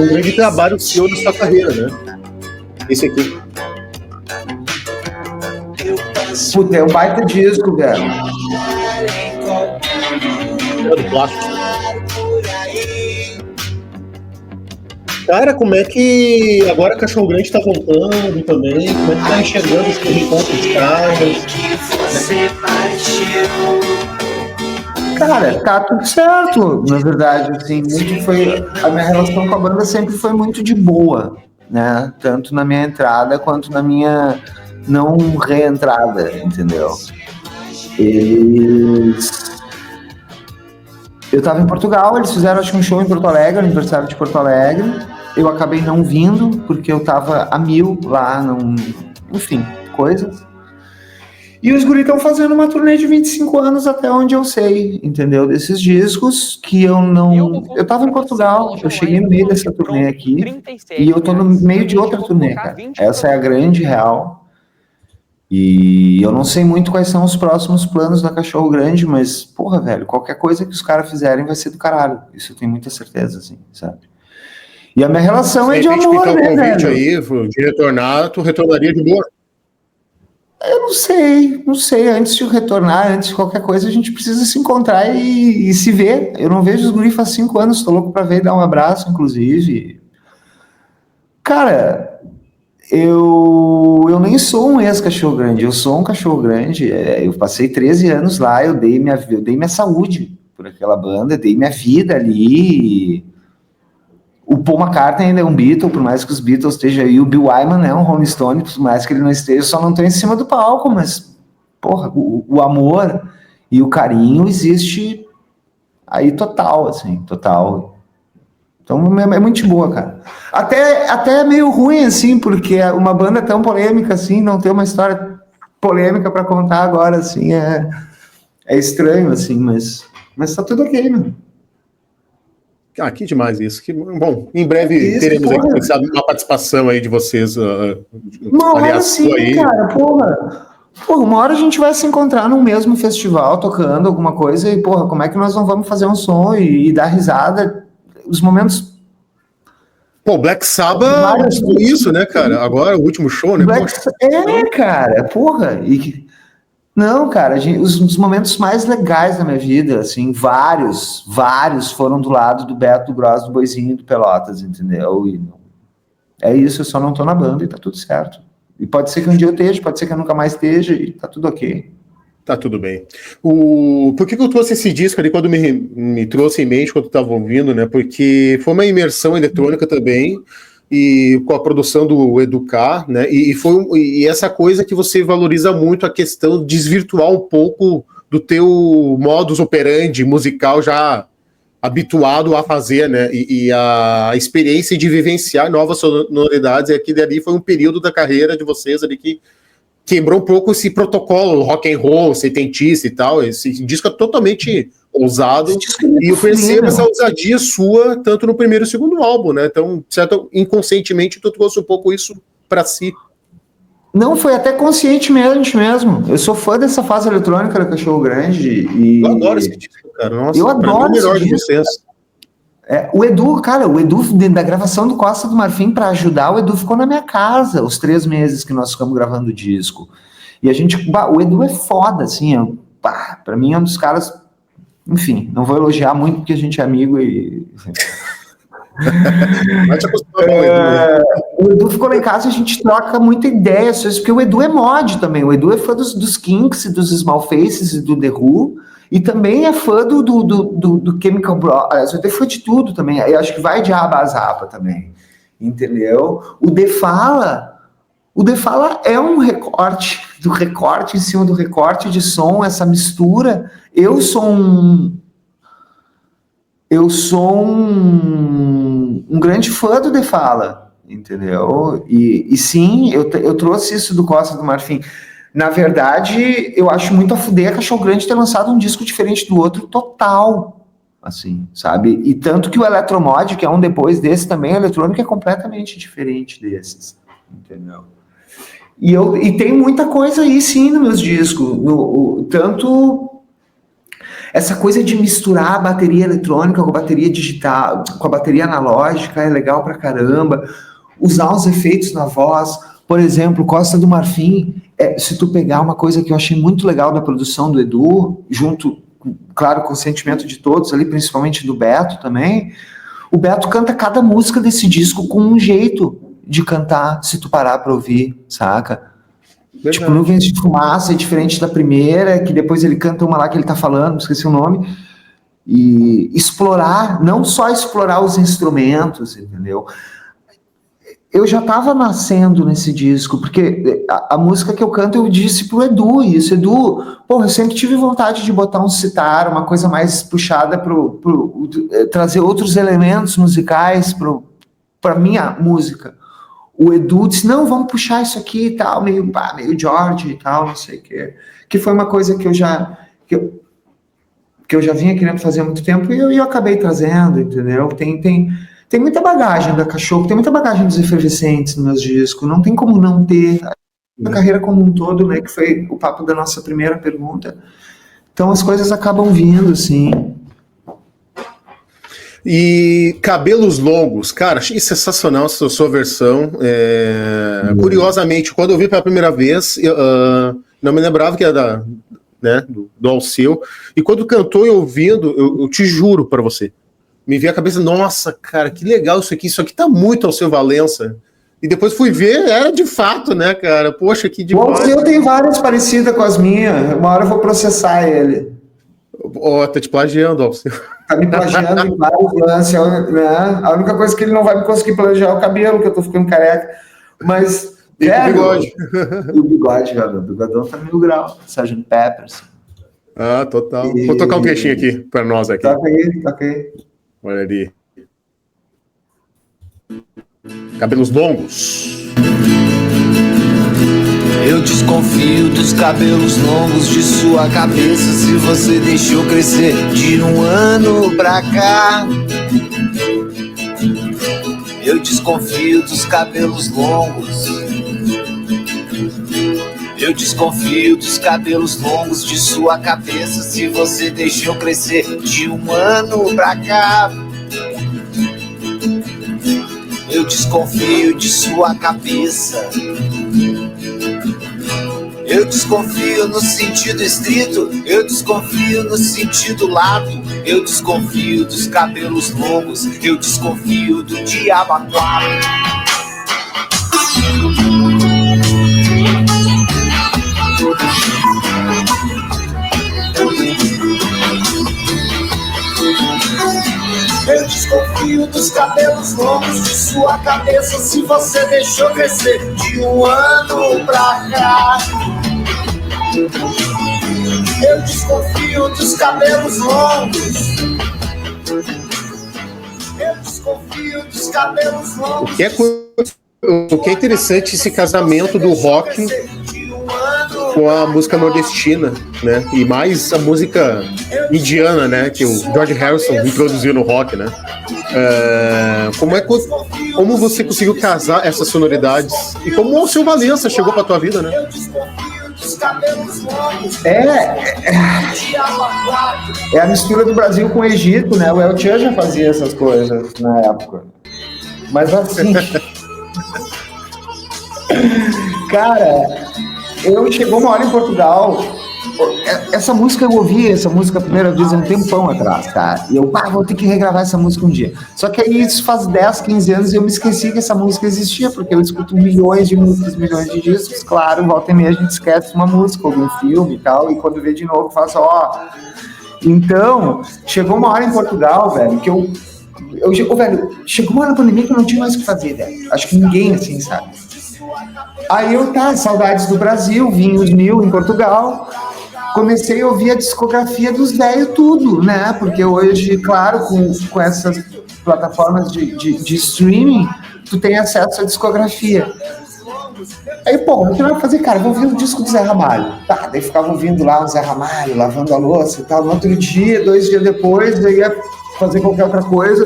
Um grande trabalho seu da sua carreira, né? Esse aqui. Puta, é um baita disco, velho. É do plástico. Cara, como é que agora Cachorro Grande tá voltando também? Como é que tá enxergando esse reencontro dos caras? Cara, tá tudo certo, na verdade, assim, a minha relação com a banda sempre foi muito de boa, né, tanto na minha entrada quanto na minha não reentrada, entendeu? Eu tava em Portugal, eles fizeram acho que um show em Porto Alegre, aniversário de Porto Alegre, eu acabei não vindo, porque eu tava a mil lá, enfim, coisas. E os guris estão fazendo uma turnê de 25 anos até onde eu sei, entendeu? Desses discos que eu não... Eu tava em Portugal, eu cheguei no meio dessa turnê aqui e eu tô no meio de outra turnê, cara. Essa é a grande real. E eu não sei muito quais são os próximos planos da Cachorro Grande, mas, porra, velho, qualquer coisa que os caras fizerem vai ser do caralho. Isso eu tenho muita certeza, assim, sabe? E a minha relação é de amor, né, velho? Aí, de retornar, tu retornaria de boa? Eu não sei. Antes de retornar, antes de qualquer coisa, a gente precisa se encontrar e se ver. Eu não vejo os guris faz 5 anos, tô louco pra ver e dar um abraço, inclusive. Cara, eu nem sou um ex-cachorro grande, eu sou um cachorro grande. Eu passei 13 anos lá, eu dei minha saúde por aquela banda, dei minha vida ali. O Paul McCartney ainda é um Beatle, por mais que os Beatles estejam aí. O Bill Wyman é um Rolling Stone, por mais que ele não esteja. Eu só não estou em cima do palco, mas, porra, o amor e o carinho existe aí total, assim, total. Então é muito boa, cara. Até é meio ruim, assim, porque uma banda tão polêmica, assim, não ter uma história polêmica para contar agora, assim, é estranho, assim, mas tá tudo ok, meu. Ah, que demais isso. Bom, em breve teremos aí uma participação aí de vocês. Uma hora sim, aí. Cara, porra, uma hora a gente vai se encontrar num mesmo festival, tocando alguma coisa, e, porra, como é que nós não vamos fazer um som e dar risada? Os momentos... Pô, Black Sabbath, isso, né, cara? Agora, o último show, né? Cara, porra, Não, cara, os momentos mais legais da minha vida, assim, vários foram do lado do Beto, do Gross, do Boizinho e do Pelotas, entendeu? E é isso, eu só não tô na banda e tá tudo certo. E pode ser que um dia eu esteja, pode ser que eu nunca mais esteja e tá tudo ok. Tá tudo bem. Por que eu trouxe esse disco ali quando me trouxe em mente quando eu tava ouvindo, né? Porque foi uma imersão eletrônica também, e com a produção do Educar, né? E essa coisa que você valoriza muito, a questão de desvirtuar um pouco do teu modus operandi musical já habituado a fazer, né? E a experiência de vivenciar novas sonoridades, e aqui dali foi um período da carreira de vocês ali que quebrou um pouco esse protocolo rock and roll, setentista e tal. Esse disco é totalmente ousado, e eu percebo essa ousadia sua tanto no primeiro e segundo álbum, né? Então, certo, inconscientemente tu trouxe um pouco isso pra si. Não, foi até conscientemente mesmo. Eu sou fã dessa fase eletrônica da Cachorro Grande e... Eu adoro esse disco, cara. Nossa, eu adoro o melhor de vocês. O Edu, da gravação do Costa do Marfim, para ajudar, o Edu ficou na minha casa os 3 meses que nós ficamos gravando o disco. E o Edu é foda, assim, pra mim é um dos caras, enfim, não vou elogiar muito porque a gente é amigo e... Vai te acostumar com o Edu. O Edu ficou lá em casa e a gente troca muita ideia, porque o Edu é mod também, o Edu é fã dos Kinks, dos Small Faces e do The Who, e também é fã do Chemical Brothers, o Edu é fã de tudo também, eu acho que vai de aba a zapa também, entendeu? O The Fala é um recorte, do recorte em cima do recorte de som, essa mistura. Eu sou um grande fã do The Fala, entendeu? E sim, eu trouxe isso do Costa do Marfim. Na verdade, eu acho muito a fuder a Cachorro Grande ter lançado um disco diferente do outro total, assim, sabe? E tanto que o Eletromod, que é um depois desse também, eletrônico é completamente diferente desses, entendeu? E tem muita coisa aí, sim, nos meus discos. Tanto essa coisa de misturar a bateria eletrônica com a bateria digital, com a bateria analógica, é legal pra caramba. Usar os efeitos na voz. Por exemplo, Costa do Marfim, se tu pegar uma coisa que eu achei muito legal da produção do Edu, junto, claro, com o sentimento de todos ali, principalmente do Beto também, o Beto canta cada música desse disco com um jeito de cantar, se tu parar pra ouvir, saca? Verdade. Tipo, Nuvens de Fumaça é diferente da primeira, que depois ele canta uma lá que ele tá falando, esqueci o nome, e explorar, não só explorar os instrumentos, entendeu? Eu já tava nascendo nesse disco, porque a música que eu canto eu disse pro Edu isso, Edu, porra, eu sempre tive vontade de botar um sitar, uma coisa mais puxada trazer outros elementos musicais pra minha música. O Edu disse, não, vamos puxar isso aqui e tal, meio George e tal, não sei o quê. Que foi uma coisa que eu já vinha querendo fazer há muito tempo e eu acabei trazendo, entendeu? Tem muita bagagem da Cachorro, tem muita bagagem dos Efervescentes nos meus discos, não tem como não ter a carreira como um todo, né, que foi o papo da nossa primeira pergunta. Então as coisas acabam vindo, assim. E Cabelos Longos, cara, achei sensacional essa sua versão. Curiosamente, quando eu vi pela primeira vez, não me lembrava que era do Alceu. E quando cantou e ouvindo, eu te juro pra você, me veio a cabeça, nossa, cara, que legal isso aqui tá muito Alceu Valença. E depois fui ver, era de fato, né, cara? Poxa, que demais. O Alceu tem várias parecidas com as minhas, uma hora eu vou processar ele. Tá te plagiando, Alceu. Tá me plagiando em vários lances, né? A única coisa que ele não vai me conseguir plagiar é o cabelo, que eu tô ficando careca. Mas, e o bigode. E o bigode, velho. O bigodão tá 1000 graus. Sgt. Peppers. Ah, total. Vou tocar um trechinho aqui pra nós aqui. Toca aí. Olha ali. Cabelos Longos. Eu desconfio dos cabelos longos de sua cabeça, se você deixou crescer de um ano pra cá. Eu desconfio dos cabelos longos. Eu desconfio dos cabelos longos de sua cabeça, se você deixou crescer de um ano pra cá. Eu desconfio de sua cabeça. Eu desconfio no sentido estrito, eu desconfio no sentido lato. Eu desconfio dos cabelos longos, eu desconfio do diabo aquário. Eu desconfio dos cabelos longos de sua cabeça, se você deixou crescer de um ano pra cá. Eu desconfio dos cabelos longos. Eu desconfio dos cabelos longos. O que é interessante esse casamento do rock com a música nordestina, né? E mais a música indiana, né? Que o George Harrison introduziu no rock, né? Como você conseguiu casar essas sonoridades e como o Alceu Valença chegou pra tua vida, né? É a mistura do Brasil com o Egito, né? O El Chan já fazia essas coisas na época. Mas assim, cara, chegou uma hora em Portugal, essa música eu ouvi, essa música a primeira vez há um tempão atrás, cara, e eu, vou ter que regravar essa música um dia. Só que aí isso faz 10, 15 anos e eu me esqueci que essa música existia, porque eu escuto milhões de músicas, milhões de discos, claro, volta e meia a gente esquece uma música, algum filme e tal, e quando vê de novo faz, Então, chegou uma hora em Portugal, velho, que velho, chegou uma hora na pandemia que eu não tinha mais o que fazer, velho. Acho que ninguém, assim, sabe? Aí saudades do Brasil, vim os 1000 em Portugal, comecei a ouvir a discografia dos velhos tudo, né? Porque hoje, claro, com essas plataformas de streaming, tu tem acesso à discografia. Aí, o que eu ia fazer, cara? Vou ouvir o disco do Zé Ramalho. Daí ficava ouvindo lá o Zé Ramalho, lavando a louça e tal. No outro dia, 2 dias depois, eu ia fazer qualquer outra coisa.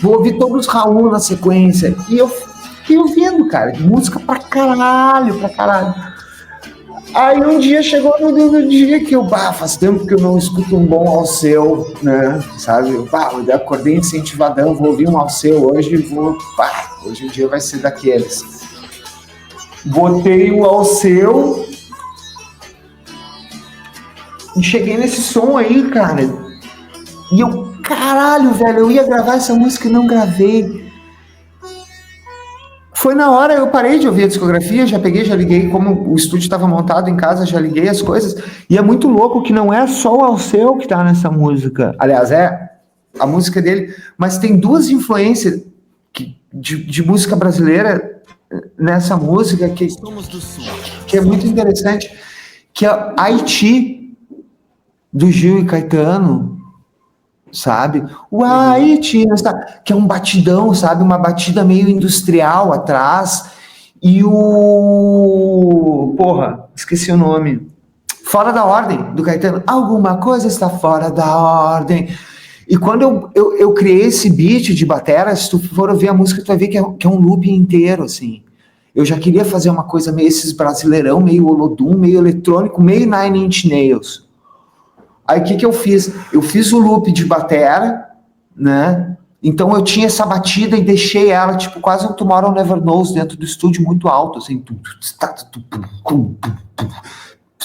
Vou ouvir todos os Raul na sequência. E eu fiquei ouvindo, cara, música pra caralho. Aí um dia chegou no dia que faz tempo que eu não escuto um bom Alceu, né? Sabe? Eu acordei incentivadão, vou ouvir um Alceu hoje, hoje o dia vai ser daqueles. Botei o Alceu e cheguei nesse som aí, cara. E eu, caralho, velho, eu ia gravar essa música e não gravei. Foi na hora, eu parei de ouvir a discografia, já liguei, como o estúdio estava montado em casa, já liguei as coisas. E é muito louco que não é só o Alceu que tá nessa música. Aliás, é a música dele, mas tem 2 influências de música brasileira nessa música que é muito interessante, que é Haiti, do Gil e Caetano, sabe? O Haiti, que é um batidão, sabe? Uma batida meio industrial atrás, e esqueci o nome, Fora da Ordem, do Caetano, alguma coisa está fora da ordem. E quando eu criei esse beat de batera, se tu for ouvir a música, tu vai ver que é um loop inteiro, assim. Eu já queria fazer uma coisa meio esses brasileirão, meio Olodum, meio eletrônico, meio Nine Inch Nails. Aí o que eu fiz? Eu fiz o loop de batera, né? Então eu tinha essa batida e deixei ela, tipo, quase um Tomorrow Never Knows dentro do estúdio, muito alto, assim. Se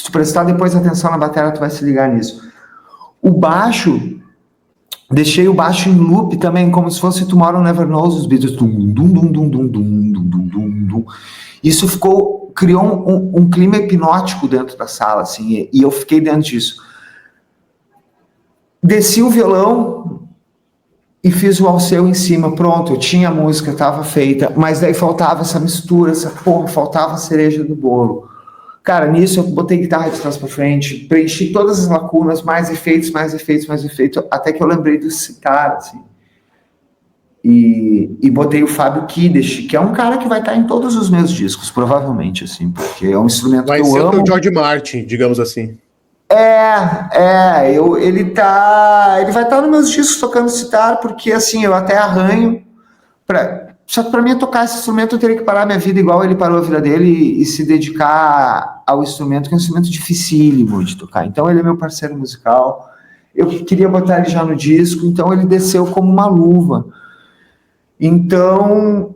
tu prestar depois atenção na batera, tu vai se ligar nisso. O baixo... Deixei o baixo em loop também, como se fosse Tomorrow Never Knows, os Beatles. Isso criou um clima hipnótico dentro da sala, assim, e eu fiquei dentro disso. Desci o violão e fiz o Alceu em cima, pronto, eu tinha a música, estava feita, mas daí faltava essa mistura, faltava a cereja do bolo. Cara, nisso eu botei guitarra de trás pra frente, preenchi todas as lacunas, mais efeitos, até que eu lembrei desse cara, assim. E botei o Fábio Kidesh, que é um cara que vai estar em todos os meus discos, provavelmente, assim, porque é um instrumento que eu amo. Vai ser o George Martin, digamos assim. Ele vai estar nos meus discos tocando sitar, porque, assim, eu até arranho Só que para mim tocar esse instrumento eu teria que parar minha vida igual ele parou a vida dele e se dedicar ao instrumento, que é um instrumento dificílimo de tocar. Então ele é meu parceiro musical, eu queria botar ele já no disco, então ele desceu como uma luva. Então,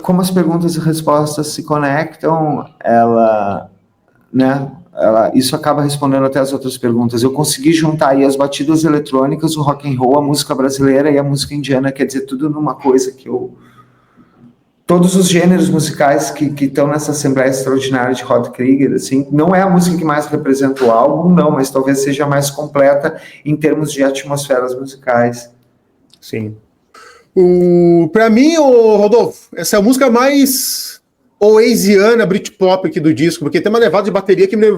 como as perguntas e respostas se conectam, isso acaba respondendo até as outras perguntas. Eu consegui juntar aí as batidas eletrônicas, o rock and roll, a música brasileira e a música indiana, quer dizer, tudo numa coisa que todos os gêneros musicais que estão nessa Assembleia Extraordinária de Rod Krieger, assim, não é a música que mais representa o álbum, não, mas talvez seja a mais completa em termos de atmosferas musicais. Sim. Para mim, Rodolfo, essa é a música mais oasiana, Britpop aqui do disco, porque tem uma levada de bateria que me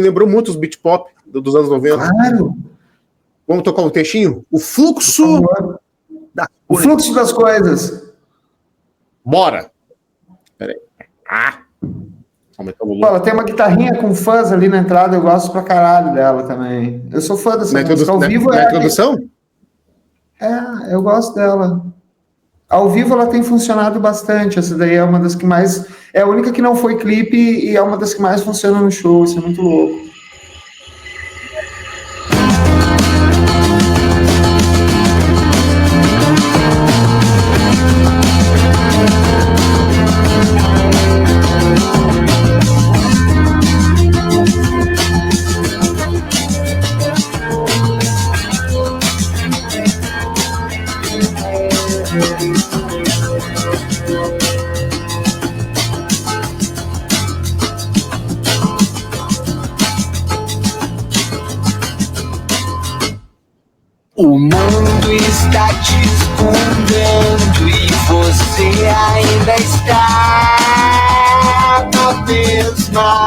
lembrou muito os Britpop dos anos 90. Claro! Vamos tocar um textinho? O fluxo das coisas. Bora! Peraí. Aumentou o volume. Ela tem uma guitarrinha com fuzz ali na entrada, eu gosto pra caralho dela também. Eu sou fã dessa música. Ao vivo na introdução? Eu gosto dela. Ao vivo ela tem funcionado bastante. Essa daí é uma das que mais... É a única que não foi clipe e é uma das que mais funciona no show. Isso é muito louco. O mundo está te escondendo e você ainda está na mesma,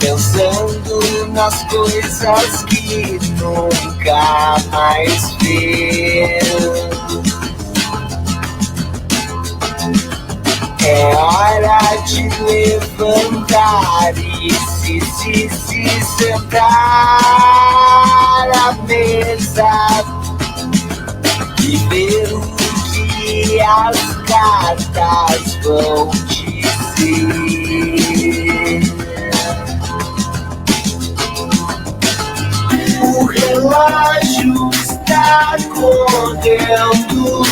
pensando nas coisas que nunca mais vê. É hora de levantar e se sentar à mesa e ver o que as cartas vão dizer. O relógio está correndo,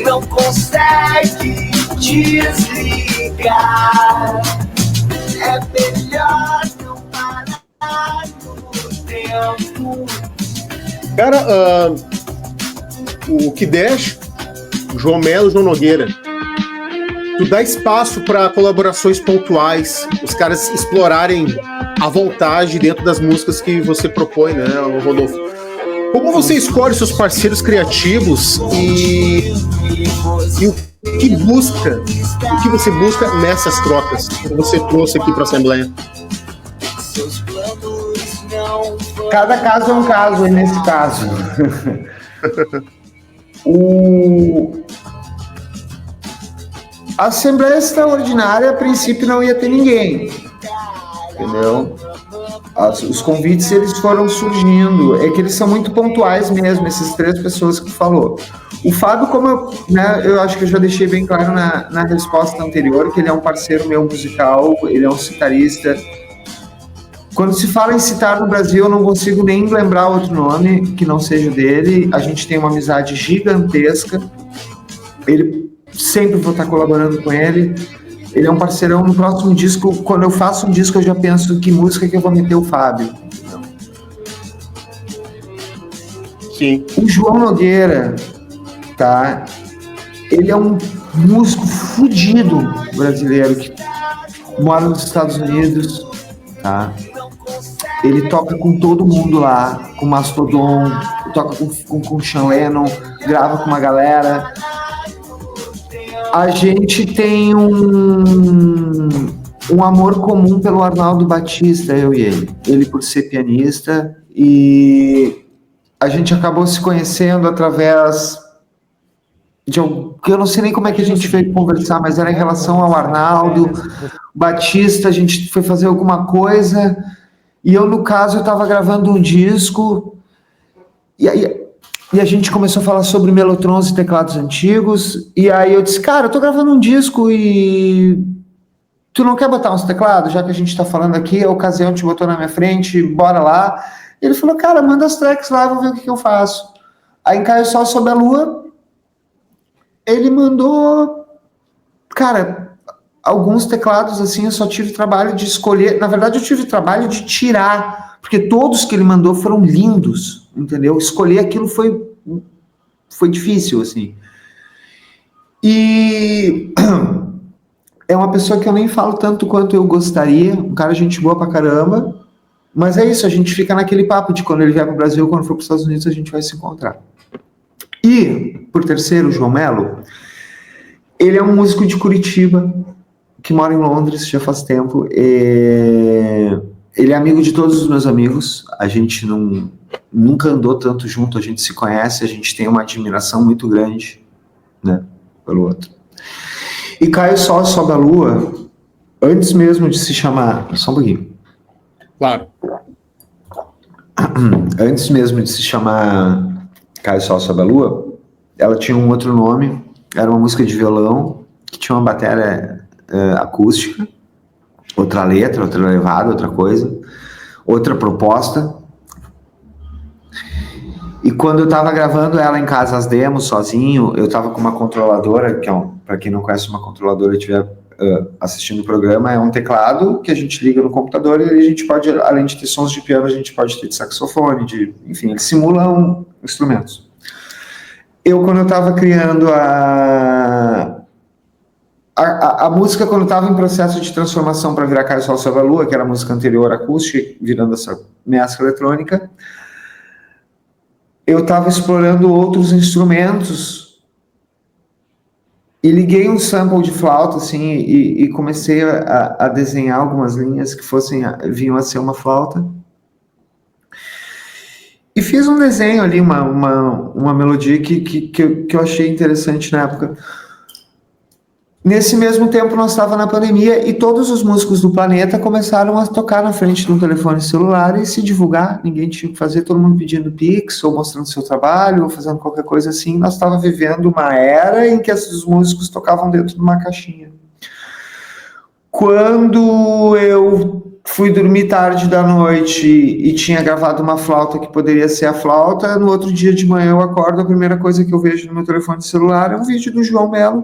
não consegue desligar. É melhor não parar no tempo. Cara, o Kidesh, João Melo, João Nogueira, tu dá espaço para colaborações pontuais, os caras explorarem à vontade dentro das músicas que você propõe, né, Rodolfo? Como você escolhe seus parceiros criativos e o que você busca nessas trocas que você trouxe aqui para a Assembleia? Cada caso é um caso, e nesse caso a Assembleia Extraordinária, a princípio, não ia ter ninguém, entendeu? Os convites, eles foram surgindo, é que eles são muito pontuais mesmo, essas 3 pessoas que tu falou. O Fábio, como eu acho que eu já deixei bem claro na resposta anterior, que ele é um parceiro meu musical, ele é um citarista. Quando se fala em citar no Brasil, eu não consigo nem lembrar outro nome que não seja dele. A gente tem uma amizade gigantesca, ele sempre vou estar colaborando com ele. Ele é um parceirão. No próximo disco, quando eu faço um disco, eu já penso que música que eu vou meter o Fábio. Sim. O João Nogueira, tá? Ele é um músico fudido brasileiro que mora nos Estados Unidos, tá? Ele toca com todo mundo lá, com Mastodon, toca com Sean Lennon, grava com uma galera. A gente tem um amor comum pelo Arnaldo Batista, eu e ele. Ele por ser pianista, e a gente acabou se conhecendo através de eu não sei nem como é que a gente veio conversar, mas era em relação ao Arnaldo Batista. A gente foi fazer alguma coisa, e eu, no caso, eu estava gravando um disco, e aí a gente começou a falar sobre melotrons e teclados antigos, e aí eu disse, cara, eu tô gravando um disco e tu não quer botar uns teclados? Já que a gente tá falando aqui, a ocasião te botou na minha frente, bora lá. E ele falou, cara, manda as tracks lá, vou ver o que eu faço. Aí em Caio Sol Sob a Lua, ele mandou, cara, alguns teclados assim, eu só tive trabalho de escolher, na verdade eu tive trabalho de tirar, porque todos que ele mandou foram lindos, entendeu? Escolher aquilo foi difícil, assim. E é uma pessoa que eu nem falo tanto quanto eu gostaria, um cara gente boa pra caramba, mas é isso, a gente fica naquele papo de quando ele vier pro Brasil, quando for pros Estados Unidos, a gente vai se encontrar. E, por terceiro, o João Melo, ele é um músico de Curitiba, que mora em Londres já faz tempo. Ele é amigo de todos os meus amigos, a gente nunca andou tanto junto, a gente se conhece, a gente tem uma admiração muito grande, né, pelo outro. E Caio Sol Sob a Lua, antes mesmo de se chamar... Só um pouquinho. Claro. Antes mesmo de se chamar Caio Sol Sob a Lua, ela tinha um outro nome, era uma música de violão, que tinha uma bateria acústica, outra letra, outra levada, outra coisa, outra proposta. E quando eu tava gravando ela em casa, as demos, sozinho, eu tava com uma controladora, que é para quem não conhece uma controladora e estiver assistindo o programa, é um teclado que a gente liga no computador e a gente pode, além de ter sons de piano, a gente pode ter de saxofone, enfim, eles simulam instrumentos. Quando eu tava criando a música, quando estava em processo de transformação para virar Caio Sol Sob a Lua, que era a música anterior acústica, virando essa mescla eletrônica, eu estava explorando outros instrumentos e liguei um sample de flauta, assim, e comecei a desenhar algumas linhas que vinham a ser uma flauta. E fiz um desenho ali, uma melodia que eu achei interessante na época. Nesse mesmo tempo, nós estávamos na pandemia e todos os músicos do planeta começaram a tocar na frente de um telefone celular e se divulgar. Ninguém tinha o que fazer, todo mundo pedindo Pix, ou mostrando seu trabalho, ou fazendo qualquer coisa assim. Nós estávamos vivendo uma era em que esses músicos tocavam dentro de uma caixinha. Quando eu fui dormir tarde da noite e tinha gravado uma flauta que poderia ser a flauta, no outro dia de manhã eu acordo, a primeira coisa que eu vejo no meu telefone celular é um vídeo do João Melo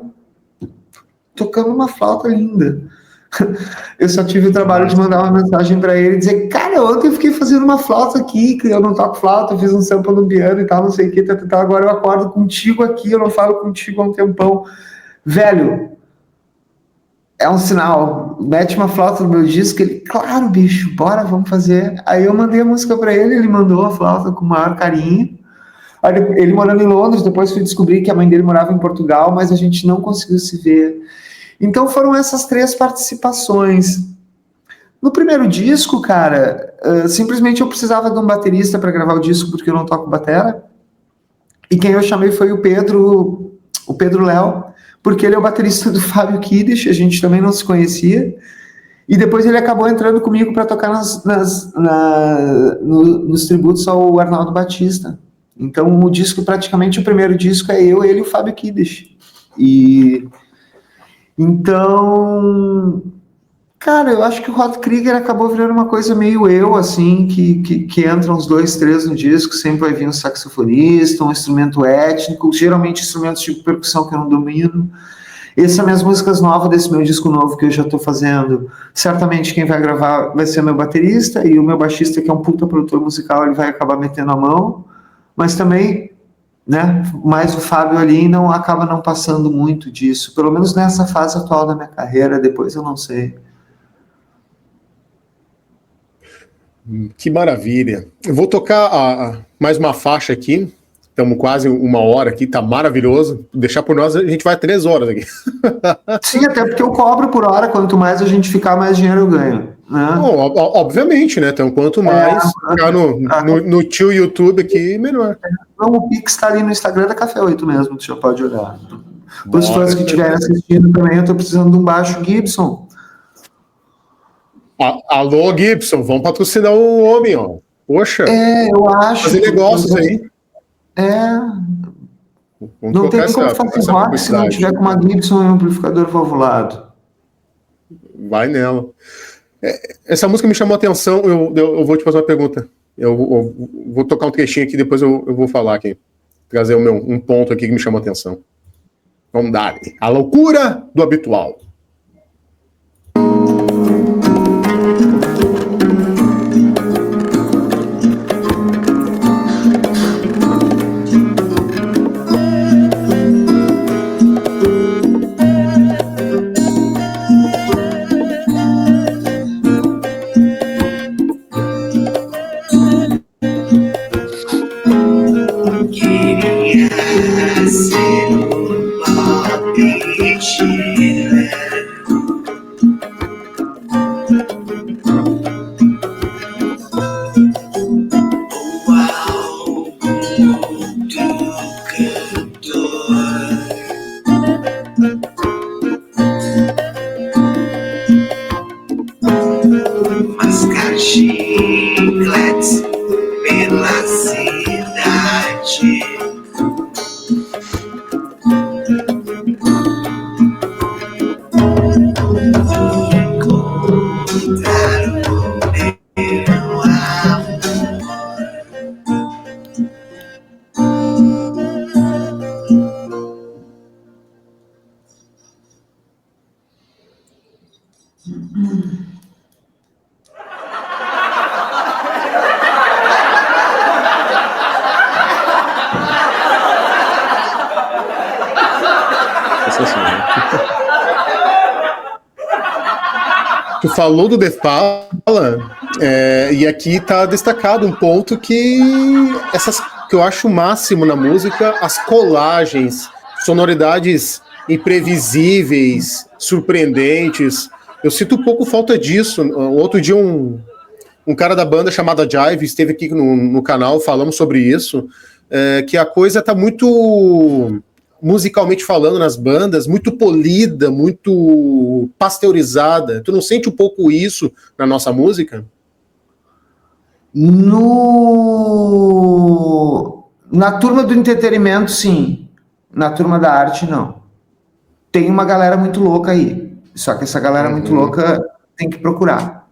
tocando uma flauta linda. Eu só tive o trabalho de mandar uma mensagem para ele e dizer, cara, ontem eu fiquei fazendo uma flauta aqui, que eu não toco flauta, eu fiz um sample no piano e tal, não sei o que, agora eu acordo contigo aqui, eu não falo contigo há um tempão. Velho, é um sinal, mete uma flauta no meu disco, ele, claro, bicho, bora, vamos fazer. Aí eu mandei a música para ele mandou a flauta com o maior carinho. Aí ele morando em Londres, depois fui descobrir que a mãe dele morava em Portugal, mas a gente não conseguiu se ver. Então foram essas 3 participações. No primeiro disco, cara, simplesmente eu precisava de um baterista para gravar o disco, porque eu não toco batera. E quem eu chamei foi o Pedro Léo, porque ele é o baterista do Fábio Kiddish, a gente também não se conhecia. E depois ele acabou entrando comigo para tocar nos tributos ao Arnaldo Batista. Então o disco, praticamente o primeiro disco é eu, ele e o Fábio Kiddish. Então, cara, eu acho que o Rod Krieger acabou virando uma coisa meio eu, assim, que entram uns 2, 3 no disco, sempre vai vir um saxofonista, um instrumento étnico, geralmente instrumentos de percussão que eu não domino. Essas são minhas músicas novas desse meu disco novo que eu já estou fazendo. Certamente quem vai gravar vai ser meu baterista, e o meu baixista, que é um puta produtor musical, ele vai acabar metendo a mão, mas também... né? Mas o Fábio ali acaba não passando muito disso, pelo menos nessa fase atual da minha carreira, depois eu não sei. Que maravilha. Eu vou tocar mais uma faixa aqui, estamos quase 1 hora aqui, tá maravilhoso. Deixar por nós, a gente vai 3 horas aqui. Sim, até porque eu cobro por hora, quanto mais a gente ficar, mais dinheiro eu ganho. Né? Bom, obviamente, né? Então, quanto mais ficar no tio YouTube aqui, melhor. Não, o Pix está ali no Instagram da Café 8 mesmo, você já pode olhar. Para os fãs que estiverem assistindo também, eu estou precisando de um baixo Gibson. Alô, Gibson, vamos patrocinar o homem, ó. Poxa. Eu acho. Fazer negócios aí. Não tem como fazer rock se não tiver com uma Gibson e um amplificador valvulado. Vai nela. Essa música me chamou a atenção. Eu vou te fazer uma pergunta. Eu vou tocar um trechinho aqui, depois eu vou falar aqui. Trazer um ponto aqui que me chamou a atenção. Vamos dar. A loucura do habitual. Tu falou do Defala, e aqui está destacado um ponto que essas que eu acho o máximo na música, as colagens, sonoridades imprevisíveis, surpreendentes. Eu sinto um pouco falta disso. Outro dia um cara da banda chamada Jive esteve aqui no canal, falamos sobre isso, que a coisa tá muito, musicalmente falando nas bandas, muito polida, muito pasteurizada. Tu não sente um pouco isso na nossa música? Na turma do entretenimento, sim. Na turma da arte, não. Tem uma galera muito louca aí. Só que essa galera muito louca tem que procurar.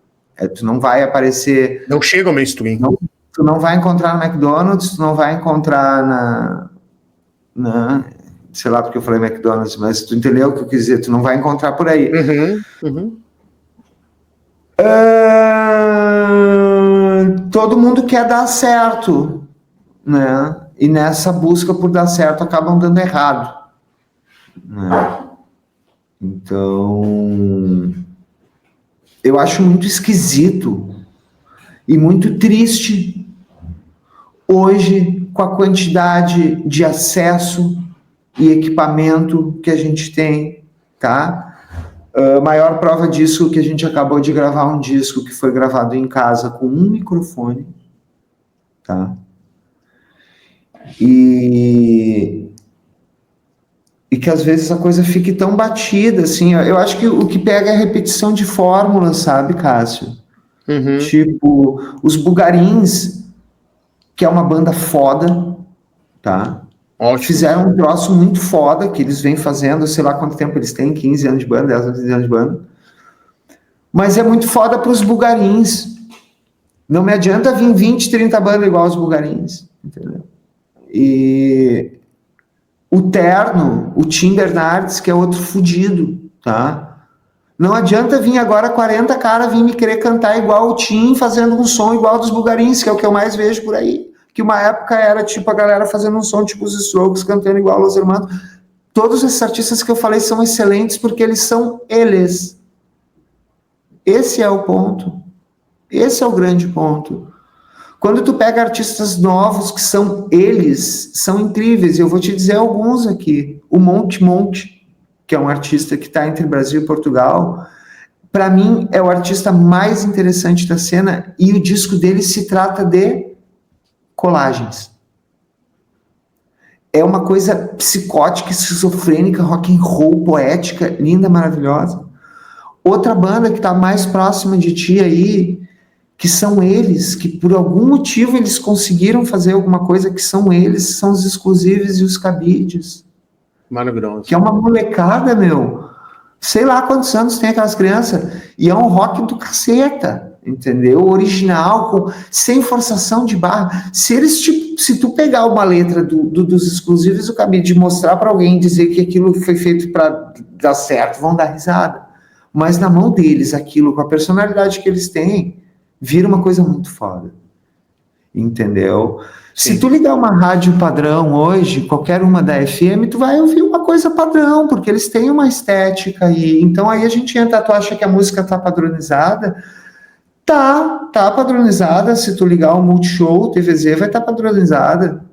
Tu não vai aparecer... Não chega ao mainstream. Tu não vai encontrar no McDonald's, tu não vai encontrar na sei lá porque eu falei McDonald's, mas tu entendeu o que eu quis dizer? Tu não vai encontrar por aí. Todo mundo quer dar certo, né? E nessa busca por dar certo acabam dando errado, né? Então, eu acho muito esquisito e muito triste hoje com a quantidade de acesso e equipamento que a gente tem, tá? A maior prova disso que a gente acabou de gravar um disco que foi gravado em casa com um microfone, tá? E que às vezes a coisa fique tão batida, assim. Eu acho que o que pega é a repetição de fórmulas, sabe, Cássio? Tipo, os Bugarins, que é uma banda foda, tá? Ótimo. Fizeram um troço muito foda, que eles vêm fazendo, sei lá quanto tempo eles têm, 15 anos de banda, 10 anos, 15 anos de banda. Mas é muito foda pros Bugarins. Não me adianta vir 20, 30 bandas igual aos Bugarins, entendeu? E o Terno, o Tim Bernardes, que é outro fudido, tá? Não adianta vir agora 40 caras vir me querer cantar igual o Tim, fazendo um som igual dos Bugarins, que é o que eu mais vejo por aí. Que uma época era tipo a galera fazendo um som tipo os Strokes, cantando igual Los Hermanos. Todos esses artistas que eu falei são excelentes porque eles são eles. Esse é o ponto. Esse é o grande ponto. Quando tu pega artistas novos que são eles, são incríveis. Eu vou te dizer alguns aqui. O Monte, que é um artista que está entre Brasil e Portugal, para mim é o artista mais interessante da cena e o disco dele se trata de colagens. É uma coisa psicótica, esquizofrênica, rock and roll, poética, linda, maravilhosa. Outra banda que está mais próxima de ti aí, que são eles, que por algum motivo eles conseguiram fazer alguma coisa que são eles, são os Exclusivos e os Cabides. Maravilhoso. Que é uma molecada, meu. Sei lá quantos anos tem aquelas crianças. E é um rock do caceta, entendeu? Original, sem forçação de barra. Se tu pegar uma letra dos Exclusivos e o Cabide e mostrar para alguém dizer que aquilo foi feito para dar certo, vão dar risada. Mas na mão deles, aquilo, com a personalidade que eles têm, vira uma coisa muito foda. Entendeu? Sim. Se tu ligar uma rádio padrão hoje, qualquer uma da FM, tu vai ouvir uma coisa padrão, porque eles têm uma estética aí. Então aí a gente entra, tu acha que a música tá padronizada? Tá padronizada. Se tu ligar o Multishow, o TVZ, vai estar padronizada.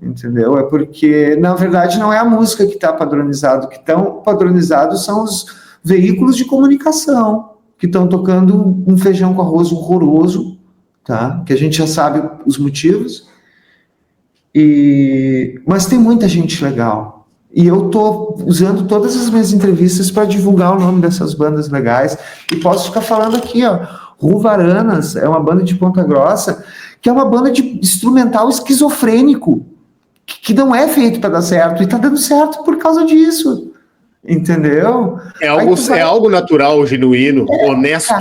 Entendeu? É porque, na verdade, não é a música que tá padronizada. O que estão padronizados são os veículos de comunicação, que estão tocando um feijão com arroz horroroso, tá? Que a gente já sabe os motivos. Mas tem muita gente legal. E eu tô usando todas as minhas entrevistas para divulgar o nome dessas bandas legais. E posso ficar falando aqui, ó. Ruvaranas é uma banda de Ponta Grossa, que é uma banda de instrumental esquizofrênico, que não é feito para dar certo, e tá dando certo por causa disso. Entendeu? É algo natural, genuíno, honesto.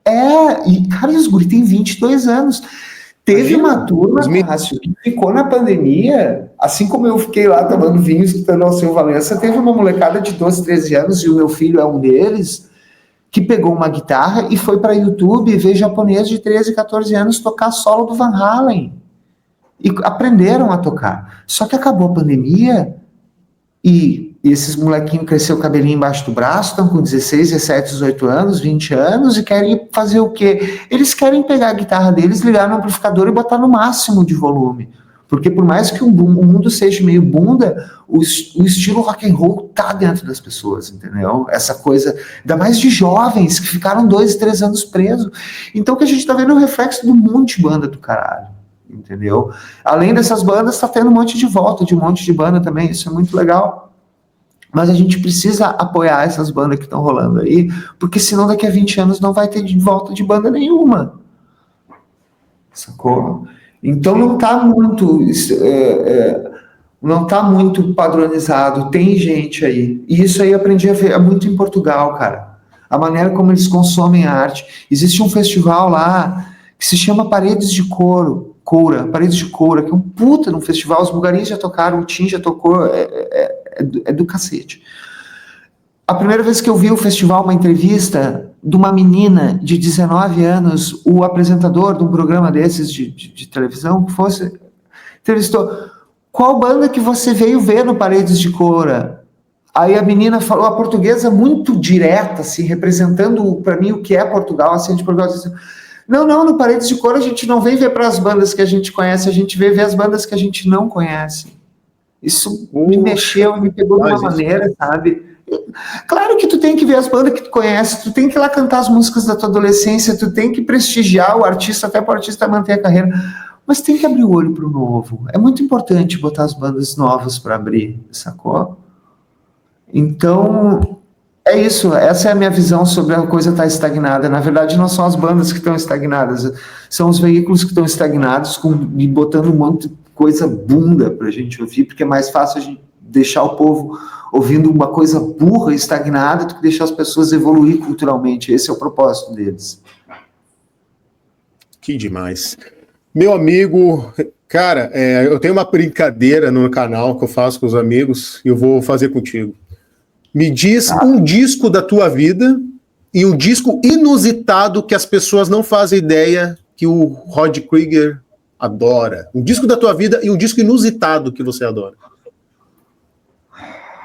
Cara, os guri tem 22 anos. Teve uma turma, Cássio, que ficou na pandemia, assim como eu fiquei lá tomando vinho, escutando Alceu Valença, teve uma molecada de 12, 13 anos, e o meu filho é um deles, que pegou uma guitarra e foi para YouTube ver japonês de 13, 14 anos tocar solo do Van Halen. E aprenderam a tocar. Só que acabou a pandemia e esses molequinhos cresceu o cabelinho embaixo do braço, estão com 16, 17, 18 anos, 20 anos e querem fazer o quê? Eles querem pegar a guitarra deles, ligar no amplificador e botar no máximo de volume. Porque por mais que o mundo seja meio bunda, o estilo rock and roll tá dentro das pessoas, entendeu? Essa coisa, ainda mais de jovens que ficaram 2, 3 anos presos. Então o que a gente tá vendo é o reflexo de um monte de banda do caralho, entendeu? Além dessas bandas, tá tendo um monte de volta de um monte de banda também, isso é muito legal. Mas a gente precisa apoiar essas bandas que estão rolando aí, porque senão daqui a 20 anos não vai ter de volta de banda nenhuma. Sacou? Então não está muito padronizado, tem gente aí. E isso aí eu aprendi a ver muito em Portugal, cara. A maneira como eles consomem a arte. Existe um festival lá que se chama Paredes de Paredes de Coura, que é um puta num festival. Os Bulgaris já tocaram, o Tim já tocou, é do cacete. A primeira vez que eu vi o festival, uma entrevista de uma menina de 19 anos, o apresentador de um programa desses de televisão, que fosse, entrevistou, qual banda que você veio ver no Paredes de Coura? Aí a menina falou, a portuguesa muito direta, assim, representando para mim o que é Portugal, assim, de Portugal, assim, não, no Paredes de Coura a gente não vem ver para as bandas que a gente conhece, a gente vem ver as bandas que a gente não conhece. Isso me mexeu, me pegou de uma maneira, sabe? Claro que tu tem que ver as bandas que tu conhece, tu tem que ir lá cantar as músicas da tua adolescência, tu tem que prestigiar o artista, até para o artista manter a carreira, mas tem que abrir o olho para o novo. É muito importante botar as bandas novas para abrir, sacou? Então, é isso, essa é a minha visão sobre a coisa estar estagnada. Na verdade, não são as bandas que estão estagnadas, são os veículos que estão estagnados e botando um monte de coisa bunda para a gente ouvir, porque é mais fácil a gente deixar o povo ouvindo uma coisa burra, estagnada, do que deixar as pessoas evoluir culturalmente. Esse é o propósito deles. Que demais. Meu amigo, cara, eu tenho uma brincadeira no canal que eu faço com os amigos e eu vou fazer contigo. Me diz um disco da tua vida e um disco inusitado que as pessoas não fazem ideia que o Rod Krieger adora. Um disco da tua vida e um disco inusitado que você adora.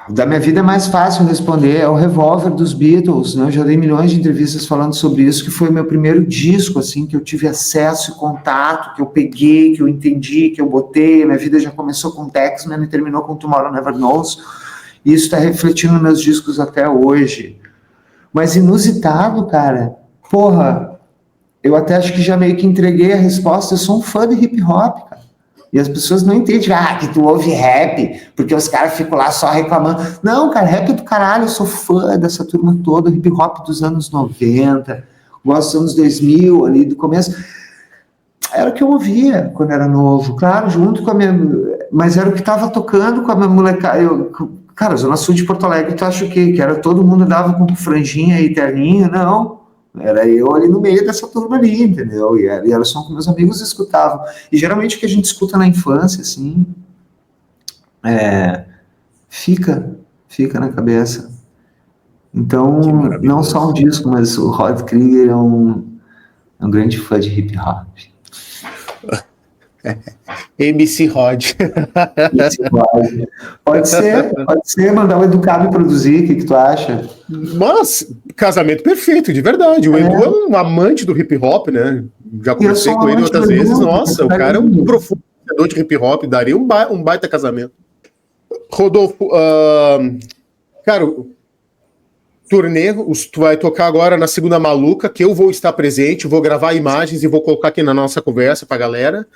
Da minha vida é mais fácil responder, é o Revolver dos Beatles, né? Eu já dei milhões de entrevistas falando sobre isso, que foi o meu primeiro disco, assim, que eu tive acesso e contato, que eu peguei, que eu entendi, que eu botei. Minha vida já começou com Taxman e terminou com Tomorrow Never Knows, e isso está refletindo nos meus discos até hoje. Mas inusitado, cara, porra, eu até acho que já meio que entreguei a resposta, eu sou um fã de hip hop, cara. E as pessoas não entendem, que tu ouve rap, porque os caras ficam lá só reclamando. Não, cara, rap é do caralho, eu sou fã dessa turma toda, hip hop dos anos 90, gosto dos anos 2000, ali do começo. Era o que eu ouvia quando era novo, claro, junto com a minha... Mas era o que tava tocando com a minha molecada. Cara, Zona Sul de Porto Alegre, tu acha o quê? Que era todo mundo dava com franjinha e terninho? Não. Era eu ali no meio dessa turma ali, entendeu? E era só que meus amigos escutavam. E geralmente o que a gente escuta na infância, assim, fica na cabeça. Então, não só um disco, mas o Rod Krieger é um grande fã de hip hop. MC Rod. Pode ser, mandar o Educado produzir, o que tu acha? Mas, casamento perfeito, de verdade. O Edu é um amante do hip hop, né? Já conversei com ele outras vezes. Nossa, o cara é um profundo conhecedor de hip hop, daria um baita casamento. Rodolfo, cara, turnê, tu vai tocar agora na Segunda Maluca, que eu vou estar presente, vou gravar imagens e vou colocar aqui na nossa conversa pra galera.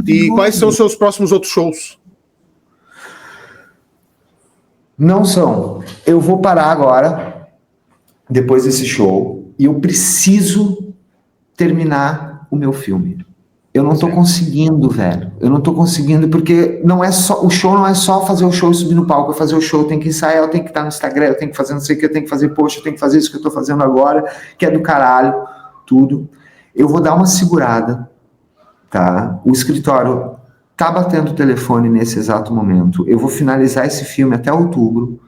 E quais são os seus próximos outros shows? Não são. Eu vou parar agora, depois desse show, e eu preciso terminar o meu filme. Eu não tô conseguindo, velho. Eu não tô conseguindo, porque não é só, o show não é só fazer o show e subir no palco. Eu fazer o show, eu tenho que ensaiar, eu tenho que estar no Instagram, eu tenho que fazer não sei o que, eu tenho que fazer post, eu tenho que fazer isso que eu tô fazendo agora, que é do caralho, tudo. Eu vou dar uma segurada, tá? O escritório tá batendo o telefone nesse exato momento. Eu vou finalizar esse filme até outubro,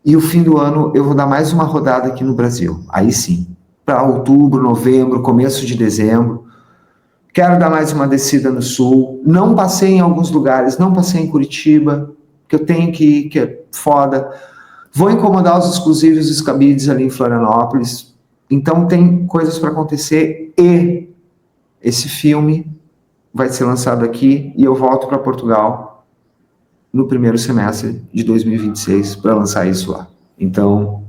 e o fim do ano eu vou dar mais uma rodada aqui no Brasil. Aí sim, para outubro, novembro, começo de dezembro. Quero dar mais uma descida no Sul. Não passei em alguns lugares, não passei em Curitiba, que eu tenho que ir, que é foda. Vou incomodar os exclusivos dos cabides ali em Florianópolis. Então tem coisas para acontecer e esse filme vai ser lançado aqui e eu volto para Portugal no primeiro semestre de 2026 para lançar isso lá. Então,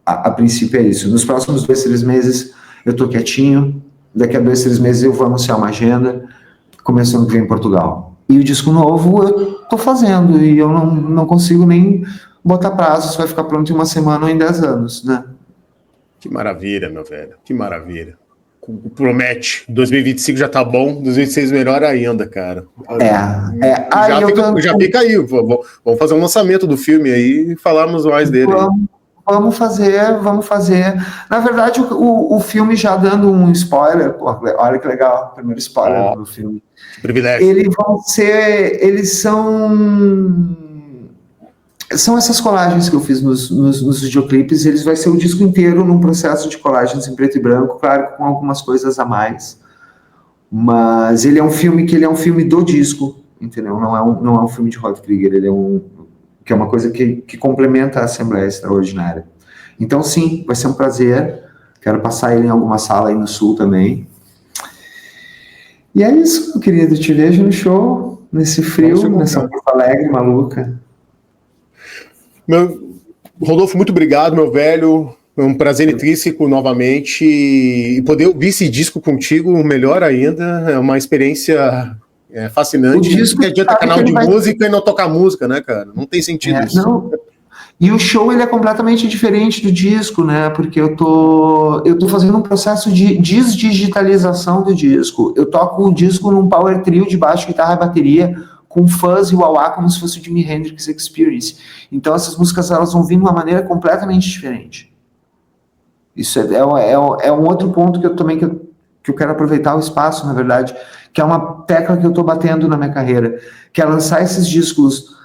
a princípio é isso. Nos próximos 2, 3 meses eu tô quietinho, daqui a 2, 3 meses eu vou anunciar uma agenda, começando a vir em Portugal. E o disco novo eu tô fazendo e eu não consigo nem botar prazo, se vai ficar pronto em 1 semana ou em 10 anos, né? Que maravilha, meu velho, que maravilha. Promete, 2025 já tá bom, 2026 melhor ainda, cara. Já fica aí, vamos fazer um lançamento do filme aí e falarmos mais dele. Vamos fazer. Na verdade, o filme, já dando um spoiler, pô, olha que legal, primeiro spoiler do filme. Que privilégio. Eles são essas colagens que eu fiz nos videoclipes, eles vai ser o disco inteiro num processo de colagens em preto e branco, claro, com algumas coisas a mais, mas ele é um filme do disco, entendeu? Não é um filme de Rod Krieger, ele que é uma coisa que complementa a Assembleia Extraordinária. Então, sim, vai ser um prazer, quero passar ele em alguma sala aí no Sul também. E é isso, meu querido, te vejo no show, nesse frio, nessa Porto Alegre maluca. Rodolfo, muito obrigado, meu velho. É um prazer intrínseco novamente. E poder ouvir esse disco contigo, melhor ainda. É uma experiência fascinante. O disco, não adianta canal de música e não tocar música, né, cara? Não tem sentido isso. Não. E o show, ele é completamente diferente do disco, né? Porque eu tô fazendo um processo de desdigitalização do disco. Eu toco o disco num power trio de baixo, guitarra e bateria, com fuzz e wah-wah, como se fosse o Jimi Hendrix Experience. Então essas músicas, elas vão vir de uma maneira completamente diferente. Isso é um outro ponto que eu quero aproveitar o espaço, na verdade, que é uma tecla que eu estou batendo na minha carreira, que é lançar esses discos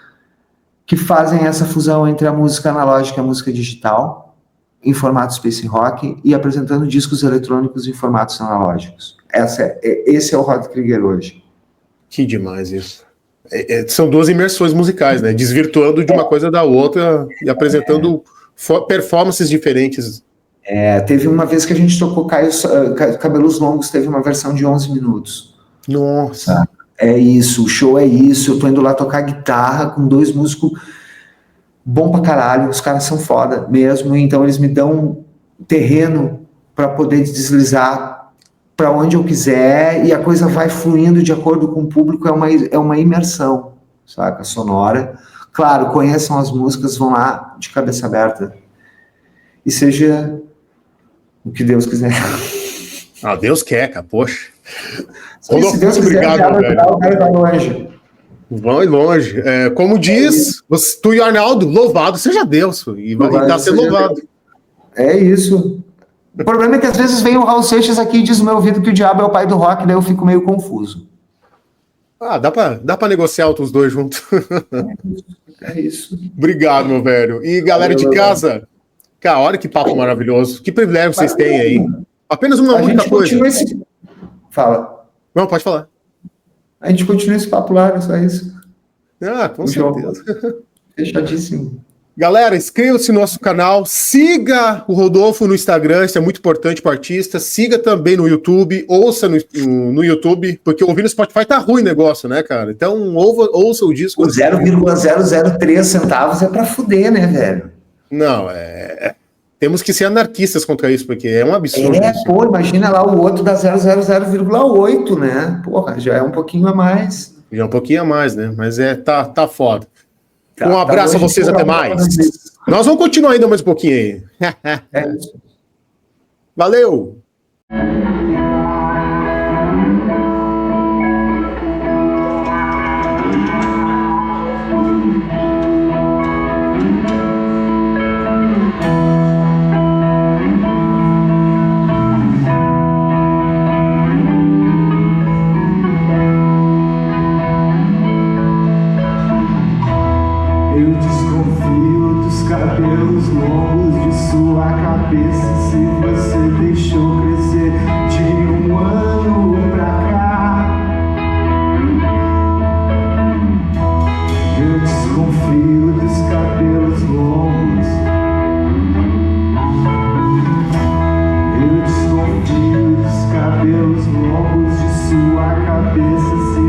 que fazem essa fusão entre a música analógica e a música digital, em formato space rock, e apresentando discos eletrônicos em formatos analógicos. Esse é o Rod Krieger hoje. Que demais isso. São 2 imersões musicais, né? Desvirtuando de uma coisa da outra e apresentando performances diferentes. Teve uma vez que a gente tocou Cabelos Longos, teve uma versão de 11 minutos. Nossa! É isso, o show é isso. Eu tô indo lá tocar guitarra com 2 músicos bom pra caralho, os caras são foda mesmo, então eles me dão terreno para poder deslizar para onde eu quiser, e a coisa vai fluindo de acordo com o público, é uma imersão, saca, sonora. Claro, conheçam as músicas, vão lá de cabeça aberta, e seja o que Deus quiser. Deus quer, cara, poxa. Se Deus quiser, obrigado, velho. O cara vai longe. Vão ir longe. Como diz, tu e Arnaldo, louvado seja Deus, e está sendo louvado. É isso. O problema é que às vezes vem o Raul Seixas aqui e diz no meu ouvido que o diabo é o pai do rock, daí eu fico meio confuso. Dá pra negociar os 2 juntos. É isso. Obrigado, meu velho. E galera de casa, cara, olha que papo maravilhoso. Que privilégio vocês têm aí. Apenas uma única coisa. Fala. Não, pode falar. A gente continua esse papo lá, é só isso. Com certeza. Fechadíssimo. Galera, inscreva-se no nosso canal, siga o Rodolfo no Instagram, isso é muito importante para o artista, siga também no YouTube, ouça no YouTube, porque ouvir no Spotify tá ruim o negócio, né, cara? Então ouça o disco. O 0,003 centavos é para fuder, né, velho? Não, temos que ser anarquistas contra isso, porque é um absurdo. Pô, imagina lá o outro da 0,0,8, né? Porra, já é um pouquinho a mais. Já é um pouquinho a mais, né? Mas tá foda. Um abraço a vocês, até mais. Nós vamos continuar ainda mais um pouquinho aí. Valeu! Eu desconfio dos cabelos longos de sua cabeça. Se você deixou crescer de um ano pra cá, eu desconfio dos cabelos longos. Eu desconfio dos cabelos longos de sua cabeça.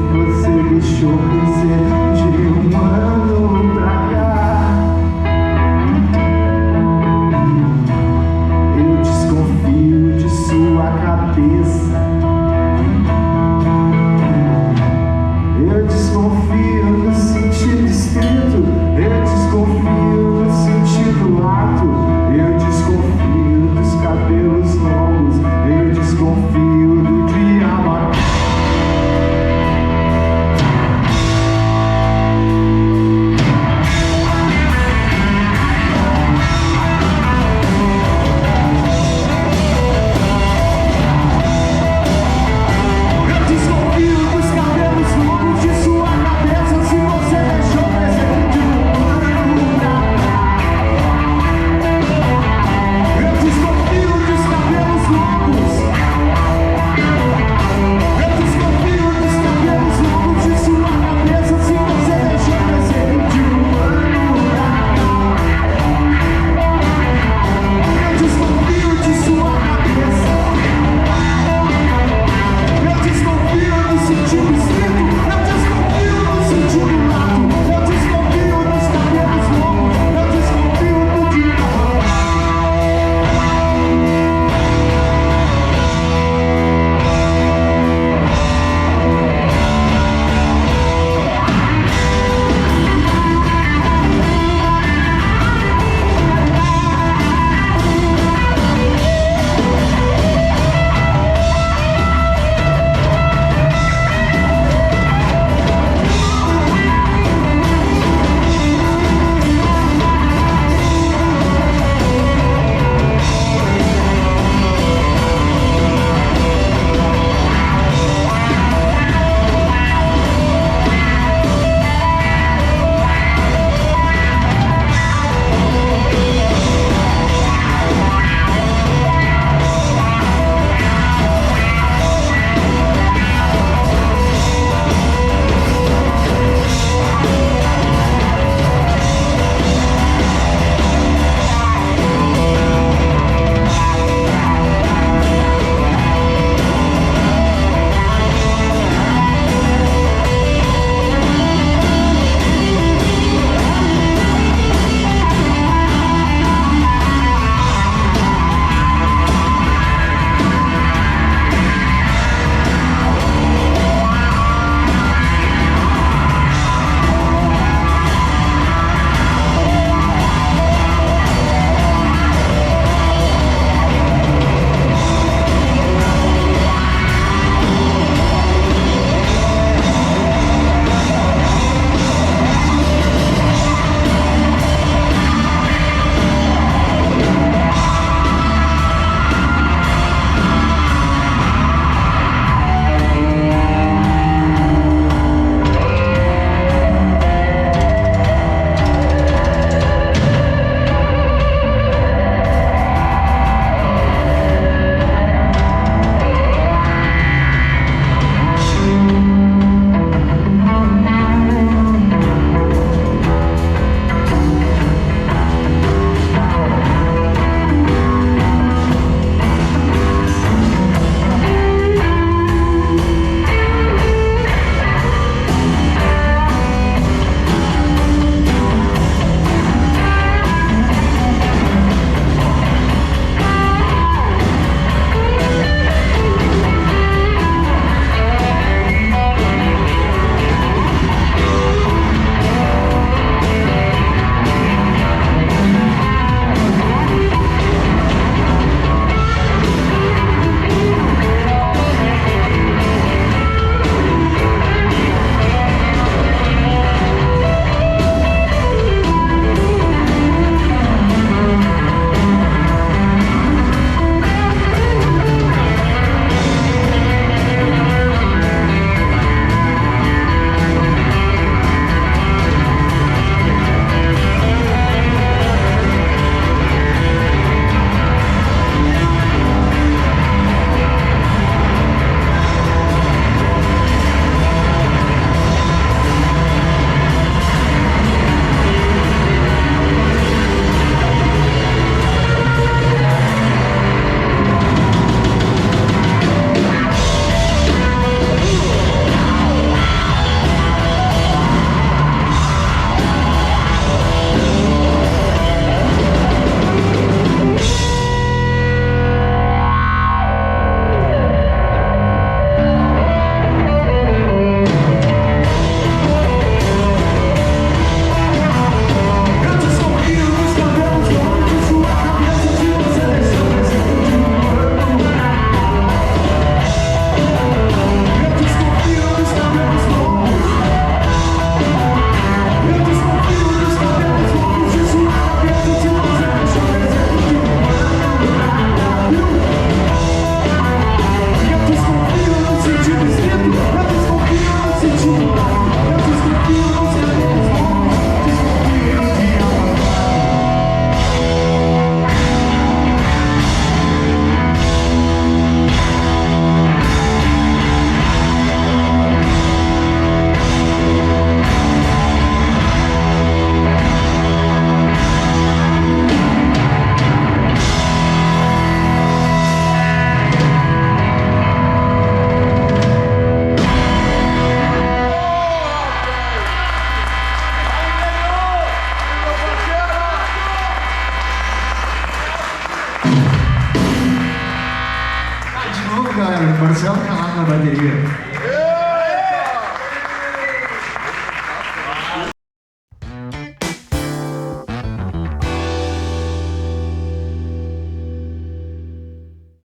na bateria.